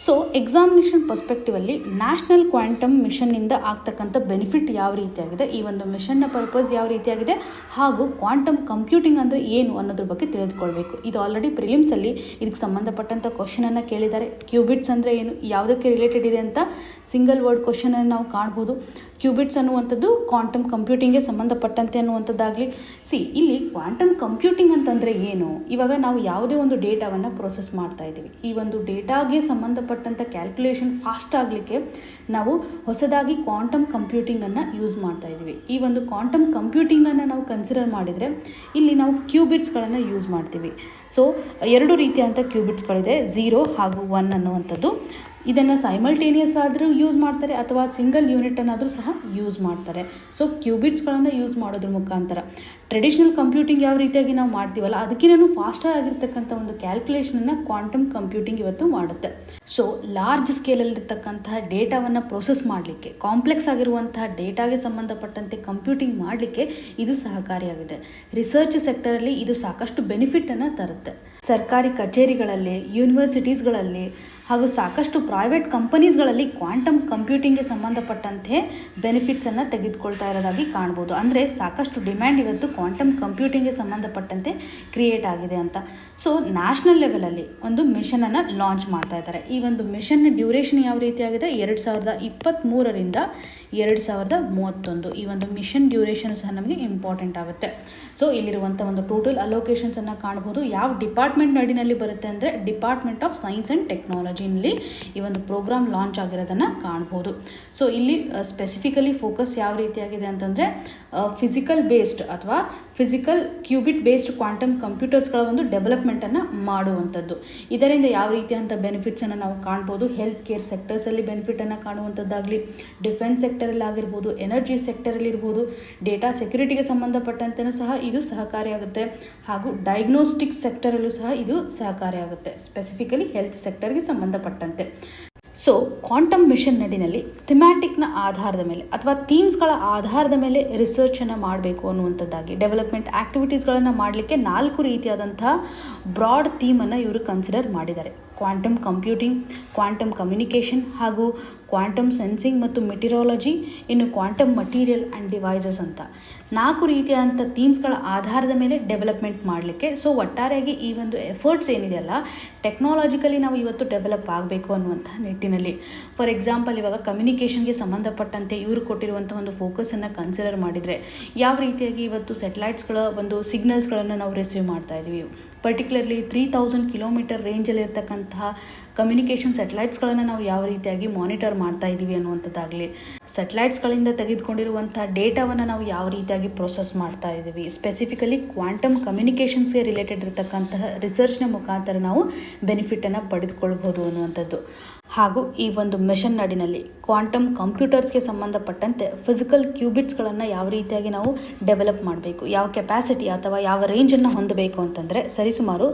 ಸೊ ಎಕ್ಸಾಮಿನೇಷನ್ ಪರ್ಸ್ಪೆಕ್ಟಿವಲ್ಲಿ ನ್ಯಾಷನಲ್ ಕ್ವಾಂಟಮ್ ಮಿಷನ್ನಿಂದ ಆಗ್ತಕ್ಕಂಥ ಬೆನಿಫಿಟ್ ಯಾವ ರೀತಿಯಾಗಿದೆ, ಈ ಒಂದು ಮಿಷನ್ನ ಪರ್ಪಸ್ ಯಾವ ರೀತಿಯಾಗಿದೆ, ಹಾಗೂ ಕ್ವಾಂಟಮ್ ಕಂಪ್ಯೂಟಿಂಗ್ ಅಂದರೆ ಏನು ಅನ್ನೋದ್ರ ಬಗ್ಗೆ ತಿಳಿದುಕೊಳ್ಬೇಕು. ಇದು ಆಲ್ರೆಡಿ ಪ್ರಿಲಿಮ್ಸಲ್ಲಿ ಇದಕ್ಕೆ ಸಂಬಂಧಪಟ್ಟಂಥ ಕ್ವಶನನ್ನು ಕೇಳಿದ್ದಾರೆ. ಕ್ಯೂಬಿಟ್ಸ್ ಅಂದರೆ ಏನು, ಯಾವುದಕ್ಕೆ ರಿಲೇಟೆಡ್ ಇದೆ ಅಂತ ಸಿಂಗಲ್ ವರ್ಡ್ ಕ್ವಶನನ್ನು ನಾವು ಕಾಣ್ಬೋದು. ಕ್ಯೂಬಿಟ್ಸ್ ಅನ್ನುವಂಥದ್ದು ಕ್ವಾಂಟಮ್ ಕಂಪ್ಯೂಟಿಂಗ್ಗೆ ಸಂಬಂಧಪಟ್ಟಂತೆ ಅನ್ನುವಂಥದ್ದಾಗಲಿ. ಇಲ್ಲಿ ಕ್ವಾಂಟಮ್ ಕಂಪ್ಯೂಟಿಂಗ್ ಅಂತಂದರೆ ಏನು, ಇವಾಗ ನಾವು ಯಾವುದೇ ಒಂದು ಡೇಟಾವನ್ನು ಪ್ರೊಸೆಸ್ ಮಾಡ್ತಾ ಇದ್ದೀವಿ. ಈ ಒಂದು ಡೇಟಾಗೆ ಸಂಬಂಧಪಟ್ಟಂಥ ಕ್ಯಾಲ್ಕುಲೇಷನ್ ಫಾಸ್ಟ್ ಆಗಲಿಕ್ಕೆ ನಾವು ಹೊಸದಾಗಿ ಕ್ವಾಂಟಮ್ ಕಂಪ್ಯೂಟಿಂಗನ್ನು ಯೂಸ್ ಮಾಡ್ತಾ ಇದ್ದೀವಿ. ಈ ಒಂದು ಕ್ವಾಂಟಮ್ ಕಂಪ್ಯೂಟಿಂಗನ್ನು ನಾವು ಕನ್ಸಿಡರ್ ಮಾಡಿದರೆ ಇಲ್ಲಿ ನಾವು ಕ್ಯೂಬಿಟ್ಸ್ಗಳನ್ನು ಯೂಸ್ ಮಾಡ್ತೀವಿ. ಸೊ 2 ರೀತಿಯಾದಂಥ ಕ್ಯೂಬಿಟ್ಸ್ಗಳಿದೆ, 0 ಹಾಗೂ 1 ಅನ್ನುವಂಥದ್ದು. ಇದನ್ನು ಸೈಮಲ್ಟೇನಿಯಸ್ ಆದರೂ ಯೂಸ್ ಮಾಡ್ತಾರೆ ಅಥವಾ ಸಿಂಗಲ್ ಯೂನಿಟನ್ನಾದರೂ ಸಹ ಯೂಸ್ ಮಾಡ್ತಾರೆ. ಸೊ ಕ್ಯೂಬಿಟ್ಸ್ಗಳನ್ನು ಯೂಸ್ ಮಾಡೋದ್ರ ಮುಖಾಂತರ ಟ್ರೆಡಿಷ್ನಲ್ ಕಂಪ್ಯೂಟಿಂಗ್ ಯಾವ ರೀತಿಯಾಗಿ ನಾವು ಮಾಡ್ತೀವಲ್ಲ ಅದಕ್ಕಿಂತ ಫಾಸ್ಟರ್ ಆಗಿರ್ತಕ್ಕಂಥ ಒಂದು ಕ್ಯಾಲ್ಕುಲೇಷನನ್ನು ಕ್ವಾಂಟಮ್ ಕಂಪ್ಯೂಟಿಂಗ್ ಇವತ್ತು ಮಾಡುತ್ತೆ. ಸೊ ಲಾರ್ಜ್ ಸ್ಕೇಲಲ್ಲಿರ್ತಕ್ಕಂತಹ ಡೇಟಾವನ್ನು ಪ್ರೊಸೆಸ್ ಮಾಡಲಿಕ್ಕೆ, ಕಾಂಪ್ಲೆಕ್ಸ್ ಆಗಿರುವಂತಹ ಡೇಟಾಗೆ ಸಂಬಂಧಪಟ್ಟಂತೆ ಕಂಪ್ಯೂಟಿಂಗ್ ಮಾಡಲಿಕ್ಕೆ ಇದು ಸಹಕಾರಿಯಾಗಿದೆ. ರಿಸರ್ಚ್ ಸೆಕ್ಟರಲ್ಲಿ ಇದು ಸಾಕಷ್ಟು ಬೆನಿಫಿಟನ್ನು ತರುತ್ತೆ. ಸರ್ಕಾರಿ ಕಚೇರಿಗಳಲ್ಲಿ, ಯೂನಿವರ್ಸಿಟೀಸ್ಗಳಲ್ಲಿ ಹಾಗೂ ಸಾಕಷ್ಟು ಪ್ರೈವೇಟ್ ಕಂಪನೀಸ್ಗಳಲ್ಲಿ ಕ್ವಾಂಟಮ್ ಕಂಪ್ಯೂಟಿಂಗ್ಗೆ ಸಂಬಂಧಪಟ್ಟಂತೆ ಬೆನಿಫಿಟ್ಸನ್ನು ತೆಗೆದುಕೊಳ್ತಾ ಇರೋದಾಗಿ ಕಾಣ್ಬೋದು. ಅಂದರೆ ಸಾಕಷ್ಟು ಡಿಮ್ಯಾಂಡ್ ಇವತ್ತು ಕ್ವಾಂಟಮ್ ಕಂಪ್ಯೂಟಿಂಗ್ಗೆ ಸಂಬಂಧಪಟ್ಟಂತೆ ಕ್ರಿಯೇಟ್ ಆಗಿದೆ ಅಂತ. ಸೊ ನ್ಯಾಷನಲ್ ಲೆವೆಲಲ್ಲಿ ಒಂದು ಮಿಷನನ್ನು ಲಾಂಚ್ ಮಾಡ್ತಾ ಇದ್ದಾರೆ. ಈ ಒಂದು ಮಿಷನ್ನ ಡ್ಯೂರೇಷನ್ ಯಾವ ರೀತಿಯಾಗಿದೆ, 2023ರಿಂದ 2031. ಈ ಒಂದು ಮಿಷನ್ ಡ್ಯೂರೇಷನ್ ಸಹ ನಮಗೆ ಇಂಪಾರ್ಟೆಂಟ್ ಆಗುತ್ತೆ. ಸೊ ಇಲ್ಲಿರುವಂಥ ಒಂದು ಟೋಟಲ್ ಅಲೋಕೇಶನ್ಸನ್ನು ಕಾಣ್ಬೋದು. ಯಾವ ಡಿಪಾರ್ಟ್ಮೆಂಟ್ ಅಡಿನಲ್ಲಿ ಬರುತ್ತೆ ಅಂದರೆ ಡಿಪಾರ್ಟ್ಮೆಂಟ್ ಆಫ್ ಸೈನ್ಸ್ ಆ್ಯಂಡ್ ಟೆಕ್ನಾಲಜಿನಲ್ಲಿ ಈ ಒಂದು ಪ್ರೋಗ್ರಾಮ್ ಲಾಂಚ್ ಆಗಿರೋದನ್ನು ಕಾಣ್ಬೋದು. ಸೊ ಇಲ್ಲಿ ಸ್ಪೆಸಿಫಿಕಲಿ ಫೋಕಸ್ ಯಾವ ರೀತಿಯಾಗಿದೆ ಅಂತಂದರೆ ಫಿಸಿಕಲ್ ಬೇಸ್ಡ್ ಅಥವಾ ಫಿಸಿಕಲ್ ಕ್ಯೂಬಿಟ್ ಬೇಸ್ಡ್ ಕ್ವಾಂಟಮ್ ಕಂಪ್ಯೂಟರ್ಸ್ಗಳ ಒಂದು ಡೆವಲಪ್ಮೆಂಟನ್ನು ಮಾಡುವಂಥದ್ದು. ಇದರಿಂದ ಯಾವ ರೀತಿಯಾದಂಥ ಬೆನಿಫಿಟ್ಸನ್ನು ನಾವು ಕಾಣ್ಬೋದು, ಹೆಲ್ತ್ ಕೇರ್ ಸೆಕ್ಟರ್ಸಲ್ಲಿ ಬೆನಿಫಿಟನ್ನು ಕಾಣುವಂಥದ್ದಾಗಲಿ, ಡಿಫೆನ್ಸ್ ಸೆಕ್ಟರಲ್ಲಿ ಆಗಿರ್ಬೋದು, ಎನರ್ಜಿ ಸೆಕ್ಟರಲ್ಲಿ ಇರ್ಬೋದು, ಡೇಟಾ ಸೆಕ್ಯೂರಿಟಿಗೆ ಸಂಬಂಧಪಟ್ಟಂತೆಯೂ ಸಹ ಇದು ಸಹಕಾರಿಯಾಗುತ್ತೆ. ಹಾಗೂ ಡಯಾಗ್ನೋಸ್ಟಿಕ್ಸ್ ಸೆಕ್ಟರಲ್ಲೂ ಸಹ ಇದು ಸಹಕಾರಿಯಾಗುತ್ತೆ, ಸ್ಪೆಸಿಫಿಕಲಿ ಹೆಲ್ತ್ ಸೆಕ್ಟರ್ಗೆ ಸಂಬಂಧಪಟ್ಟಂತೆ. ಸೊ ಕ್ವಾಂಟಮ್ ಮಿಷನ್ ನಡಿನಲ್ಲಿ ಥಿಮ್ಯಾಟಿಕ್ನ ಆಧಾರದ ಮೇಲೆ ಅಥವಾ ಥೀಮ್ಸ್ಗಳ ಆಧಾರದ ಮೇಲೆ ರಿಸರ್ಚನ್ನು ಮಾಡಬೇಕು ಅನ್ನುವಂಥದ್ದಾಗಿ ಡೆವಲಪ್ಮೆಂಟ್ ಆ್ಯಕ್ಟಿವಿಟೀಸ್ಗಳನ್ನು ಮಾಡಲಿಕ್ಕೆ 4 ರೀತಿಯಾದಂತಹ ಬ್ರಾಡ್ ಥೀಮನ್ನು ಇವರು ಕನ್ಸಿಡರ್ ಮಾಡಿದ್ದಾರೆ. ಕ್ವಾಂಟಮ್ ಕಂಪ್ಯೂಟಿಂಗ್, ಕ್ವಾಂಟಮ್ ಕಮ್ಯುನಿಕೇಷನ್ ಹಾಗೂ ಕ್ವಾಂಟಮ್ ಸೆನ್ಸಿಂಗ್ ಮತ್ತು ಮೆಟೀರಿಯಾಲಜಿ, ಇನ್ನು ಕ್ವಾಂಟಮ್ ಮಟೀರಿಯಲ್ ಆ್ಯಂಡ್ ಡಿವೈಸಸ್ ಅಂತ 4 ರೀತಿಯಾದಂಥ ಥೀಮ್ಸ್ಗಳ ಆಧಾರದ ಮೇಲೆ ಡೆವಲಪ್ಮೆಂಟ್ ಮಾಡಲಿಕ್ಕೆ. ಸೊ ಒಟ್ಟಾರೆಯಾಗಿ ಈ ಒಂದು ಎಫರ್ಟ್ಸ್ ಏನಿದೆಯಲ್ಲ ಟೆಕ್ನಾಲಜಿಕಲಿ ನಾವು ಇವತ್ತು ಡೆವಲಪ್ ಆಗಬೇಕು ಅನ್ನುವಂಥ ನಿಟ್ಟಿನಲ್ಲಿ. ಫಾರ್ ಎಕ್ಸಾಂಪಲ್ ಇವಾಗ ಕಮ್ಯುನಿಕೇಷನ್ಗೆ ಸಂಬಂಧಪಟ್ಟಂತೆ ಇವರು ಕೊಟ್ಟಿರುವಂಥ ಒಂದು ಫೋಕಸನ್ನು ಕನ್ಸಿಡರ್ ಮಾಡಿದರೆ ಯಾವ ರೀತಿಯಾಗಿ ಇವತ್ತು ಸೆಟಲೈಟ್ಸ್ಗಳ ಒಂದು ಸಿಗ್ನಲ್ಸ್ಗಳನ್ನು ನಾವು ರಿಸೀವ್ ಮಾಡ್ತಾ ಇದ್ದೀವಿ. ಪರ್ಟಿಕ್ಯುಲರ್ಲಿ 3000 ಕಿಲೋಮೀಟರ್ ರೇಂಜಲ್ಲಿರ್ತಕ್ಕಂತಹ ಕಮ್ಯುನಿಕೇಷನ್ ಸೆಟಲೈಟ್ಸ್ಗಳನ್ನು ನಾವು ಯಾವ ರೀತಿಯಾಗಿ ಮಾನಿಟರ್ ಮಾಡ್ತಾ ಇದ್ದೀವಿ ಅನ್ನುವಂಥದ್ದಾಗಲಿ, ಸೆಟಲೈಟ್ಸ್ಗಳಿಂದ ತೆಗೆದುಕೊಂಡಿರುವಂಥ ಡೇಟಾವನ್ನು ನಾವು ಯಾವ ರೀತಿಯಾಗಿ ಪ್ರೊಸೆಸ್ ಮಾಡ್ತಾ ಇದ್ದೀವಿ, ಸ್ಪೆಸಿಫಿಕಲಿ ಕ್ವಾಂಟಮ್ ಕಮ್ಯುನಿಕೇಷನ್ಸ್ಗೆ ರಿಲೇಟೆಡ್ ಇರತಕ್ಕಂತಹ ರಿಸರ್ಚ್ನ ಮುಖಾಂತರ ನಾವು ಬೆನಿಫಿಟನ್ನು ಪಡೆದುಕೊಳ್ಬೋದು ಅನ್ನುವಂಥದ್ದು. ಹಾಗೂ ಈ ಒಂದು ಮಿಷನ್ ನಡಿನಲ್ಲಿ ಕ್ವಾಂಟಮ್ ಕಂಪ್ಯೂಟರ್ಸ್ಗೆ ಸಂಬಂಧಪಟ್ಟಂತೆ ಫಿಸಿಕಲ್ ಕ್ಯೂಬಿಟ್ಸ್ಗಳನ್ನು ಯಾವ ರೀತಿಯಾಗಿ ನಾವು ಡೆವಲಪ್ ಮಾಡಬೇಕು, ಯಾವ ಕೆಪಾಸಿಟಿ ಅಥವಾ ಯಾವ ರೇಂಜನ್ನು ಹೊಂದಬೇಕು ಅಂತಂದರೆ ಸರಿಸುಮಾರು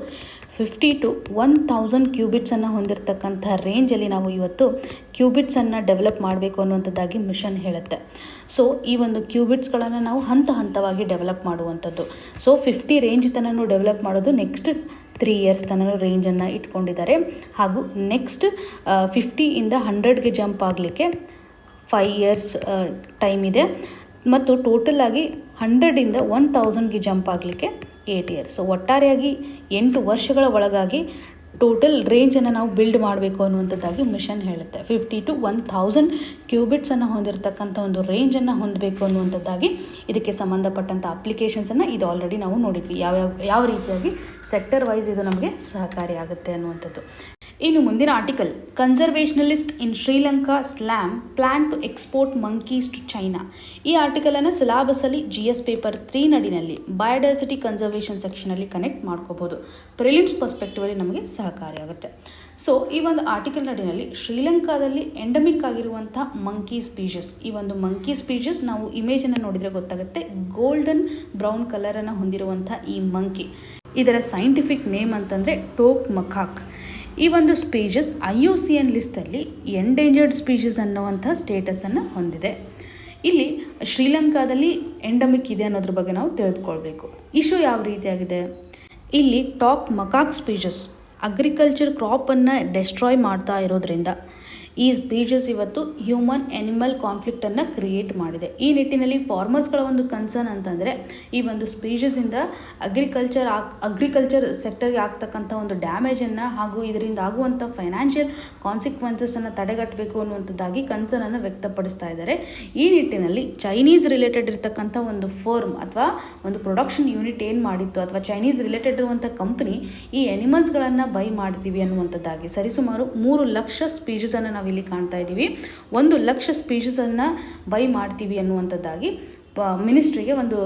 50 to 1000 ಕ್ಯೂಬಿಟ್ಸನ್ನು ಹೊಂದಿರತಕ್ಕಂಥ ರೇಂಜಲ್ಲಿ ನಾವು ಇವತ್ತು ಕ್ಯೂಬಿಟ್ಸನ್ನು ಡೆವಲಪ್ ಮಾಡಬೇಕು ಅನ್ನುವಂಥದ್ದಾಗಿ ಮಿಷನ್ ಹೇಳುತ್ತೆ. ಸೊ ಈ ಒಂದು ಕ್ಯೂಬಿಟ್ಸ್ಗಳನ್ನು ನಾವು ಹಂತವಾಗಿ ಡೆವಲಪ್ ಮಾಡುವಂಥದ್ದು. ಸೊ 50 ರೇಂಜ್ ತನಕ ಡೆವಲಪ್ ಮಾಡೋದು, ನೆಕ್ಸ್ಟ್ 3 years ತನಕ ರೇಂಜನ್ನು ಇಟ್ಕೊಂಡಿದ್ದಾರೆ. ಹಾಗೂ ನೆಕ್ಸ್ಟ್ 50ಇಂದ 100ಗೆ ಜಂಪ್ ಆಗಲಿಕ್ಕೆ 5 years ಟೈಮ್ ಇದೆ. ಮತ್ತು ಟೋಟಲ್ ಆಗಿ 100ಇಂದ 1000ಗೆ ಜಂಪ್ ಆಗಲಿಕ್ಕೆ 8 years. ಸೊ ಒಟ್ಟಾರೆಯಾಗಿ 8 ವರ್ಷಗಳ ಒಳಗಾಗಿ ಟೋಟಲ್ ರೇಂಜನ್ನು ನಾವು ಬಿಲ್ಡ್ ಮಾಡಬೇಕು ಅನ್ನುವಂಥದ್ದಾಗಿ ಮಿಷನ್ ಹೇಳುತ್ತೆ. 50 to 1000 ಕ್ಯೂಬಿಟ್ಸನ್ನು ಹೊಂದಿರತಕ್ಕಂಥ ಒಂದು ರೇಂಜನ್ನು ಹೊಂದಬೇಕು ಅನ್ನುವಂಥದ್ದಾಗಿ ಇದಕ್ಕೆ ಸಂಬಂಧಪಟ್ಟಂಥ ಅಪ್ಲಿಕೇಶನ್ಸನ್ನು ಇದು ಆಲ್ರೆಡಿ ನಾವು ನೋಡಿದ್ವಿ, ಯಾವ ರೀತಿಯಾಗಿ ಸೆಕ್ಟರ್ ವೈಸ್ ಇದು ನಮಗೆ ಸಹಕಾರಿಯಾಗುತ್ತೆ ಅನ್ನುವಂಥದ್ದು. ಇನ್ನು ಮುಂದಿನ article, conservationists in Sri Lanka slam plan to export monkeys to China. ಈ ಆರ್ಟಿಕಲನ್ನು ಸಿಲಾಬಸಲ್ಲಿ GS ಪೇಪರ್ 3 ನಡಿನಲ್ಲಿ ಬಯೋಡೈವರ್ಸಿಟಿ ಕನ್ಸರ್ವೇಷನ್ ಸೆಕ್ಷನಲ್ಲಿ ಕನೆಕ್ಟ್ ಮಾಡ್ಕೋಬೋದು. ಪ್ರಿಲಿಮ್ಸ್ ಪರ್ಸ್ಪೆಕ್ಟಿವಲ್ಲಿ ನಮಗೆ ಸಹಕಾರಿಯಾಗುತ್ತೆ. ಸೊ ಈ ಒಂದು ಆರ್ಟಿಕಲ್ ನಡಿನಲ್ಲಿ ಶ್ರೀಲಂಕಾದಲ್ಲಿ ಎಂಡಮಿಕ್ ಆಗಿರುವಂಥ ಮಂಕಿ ಸ್ಪೀಷಸ್, ಈ ಒಂದು ಮಂಕಿ ಸ್ಪೀಷಸ್ ನಾವು ಇಮೇಜನ್ನು ನೋಡಿದರೆ ಗೊತ್ತಾಗುತ್ತೆ, ಗೋಲ್ಡನ್ ಬ್ರೌನ್ ಕಲರನ್ನು ಹೊಂದಿರುವಂಥ ಈ ಮಂಕಿ, ಇದರ ಸೈಂಟಿಫಿಕ್ ನೇಮ್ ಅಂತಂದರೆ ಟೋಕ್ ಮಕಾಕ್. ಈ ಒಂದು ಸ್ಪೀಷಸ್ IUCN ಲಿಸ್ಟಲ್ಲಿ ಎಂಡೇಂಜರ್ಡ್ ಸ್ಪೀಷಸ್ ಅನ್ನುವಂಥ ಸ್ಟೇಟಸನ್ನು ಹೊಂದಿದೆ. ಇಲ್ಲಿ ಶ್ರೀಲಂಕಾದಲ್ಲಿ ಎಂಡಮಿಕ್ ಇದೆ ಅನ್ನೋದ್ರ ಬಗ್ಗೆ ನಾವು ತಿಳಿದುಕೊಳ್ಬೇಕು. ಇಶ್ಯೂ ಯಾವ ರೀತಿಯಾಗಿದೆ, ಇಲ್ಲಿ ಟಾಕ್ ಮಕಾಕ್ ಸ್ಪೀಷಸ್ ಅಗ್ರಿಕಲ್ಚರ್ ಕ್ರಾಪನ್ನು ಡೆಸ್ಟ್ರಾಯ್ ಮಾಡ್ತಾ ಇರೋದ್ರಿಂದ ಈ ಸ್ಪೀಷಸ್ ಇವತ್ತು ಹ್ಯೂಮನ್ ಎನಿಮಲ್ ಕಾನ್ಫ್ಲಿಕ್ಟನ್ನು ಕ್ರಿಯೇಟ್ ಮಾಡಿದೆ. ಈ ನಿಟ್ಟಿನಲ್ಲಿ ಫಾರ್ಮರ್ಸ್ಗಳ ಒಂದು ಕನ್ಸರ್ನ್ ಅಂತಂದರೆ ಈ ಒಂದು ಸ್ಪೀಷಸಿಂದ ಅಗ್ರಿಕಲ್ಚರ್ ಸೆಕ್ಟರ್ಗೆ ಆಗ್ತಕ್ಕಂಥ ಒಂದು ಡ್ಯಾಮೇಜನ್ನು ಹಾಗೂ ಇದರಿಂದ ಆಗುವಂಥ ಫೈನಾನ್ಷಿಯಲ್ ಕಾನ್ಸಿಕ್ವೆನ್ಸಸನ್ನು ತಡೆಗಟ್ಟಬೇಕು ಅನ್ನುವಂಥದ್ದಾಗಿ ಕನ್ಸರ್ನನ್ನು ವ್ಯಕ್ತಪಡಿಸ್ತಾ ಇದ್ದಾರೆ. ಈ ನಿಟ್ಟಿನಲ್ಲಿ ಚೈನೀಸ್ ರಿಲೇಟೆಡ್ ಇರತಕ್ಕಂಥ ಒಂದು ಫರ್ಮ್ ಅಥವಾ ಒಂದು ಪ್ರೊಡಕ್ಷನ್ ಯೂನಿಟ್ ಏನು ಮಾಡಿತ್ತು ಅಥವಾ ಚೈನೀಸ್ ರಿಲೇಟೆಡ್ ಇರುವಂಥ ಕಂಪನಿ ಈ ಎನಿಮಲ್ಸ್ಗಳನ್ನು ಬೈ ಮಾಡ್ತೀವಿ ಅನ್ನುವಂಥದ್ದಾಗಿ ಸರಿಸುಮಾರು 3 ಲಕ್ಷ ಸ್ಪೀಷಸನ್ನು ನಾವು ಇಲ್ಲಿ ಕಾಣ್ತಾ ಇದ್ದೀವಿ. 1 ಲಕ್ಷ ಸ್ಪೀಷಸನ್ನು ಬೈ ಮಾಡ್ತೀವಿ ಅನ್ನುವಂಥದ್ದಾಗಿ ಮಿನಿಸ್ಟ್ರಿಗೆ ಒಂದು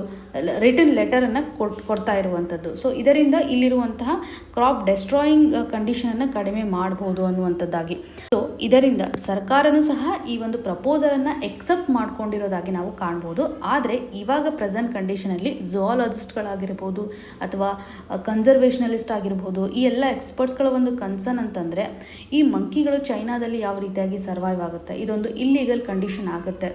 ರಿಟನ್ ಲೆಟರನ್ನು ಕೊಡ್ತಾ ಇರುವಂಥದ್ದು. ಸೊ ಇದರಿಂದ ಇಲ್ಲಿರುವಂತಹ ಕ್ರಾಪ್ ಡೆಸ್ಟ್ರಾಯಿಂಗ್ ಕಂಡೀಷನನ್ನು ಕಡಿಮೆ ಮಾಡ್ಬೋದು ಅನ್ನುವಂಥದ್ದಾಗಿ. ಸೊ ಇದರಿಂದ ಸರ್ಕಾರನೂ ಸಹ ಈ ಒಂದು ಪ್ರಪೋಸಲನ್ನು ಎಕ್ಸೆಪ್ಟ್ ಮಾಡ್ಕೊಂಡಿರೋದಾಗಿ ನಾವು ಕಾಣ್ಬೋದು. ಆದರೆ ಇವಾಗ ಪ್ರೆಸೆಂಟ್ ಕಂಡೀಷನಲ್ಲಿ ಝೂಆಲಜಿಸ್ಟ್ಗಳಾಗಿರ್ಬೋದು ಅಥವಾ ಕನ್ಸರ್ವೇಷನಲಿಸ್ಟ್ ಆಗಿರ್ಬೋದು, ಈ ಎಲ್ಲ ಎಕ್ಸ್ಪರ್ಟ್ಸ್ಗಳ ಒಂದು ಕನ್ಸರ್ನ್ ಅಂತಂದರೆ ಈ ಮಂಕಿಗಳು ಚೈನಾದಲ್ಲಿ ಯಾವ ರೀತಿಯಾಗಿ ಸರ್ವೈವ್ ಆಗುತ್ತೆ, ಇದೊಂದು ಇಲ್ಲೀಗಲ್ ಕಂಡೀಷನ್ ಆಗುತ್ತೆ.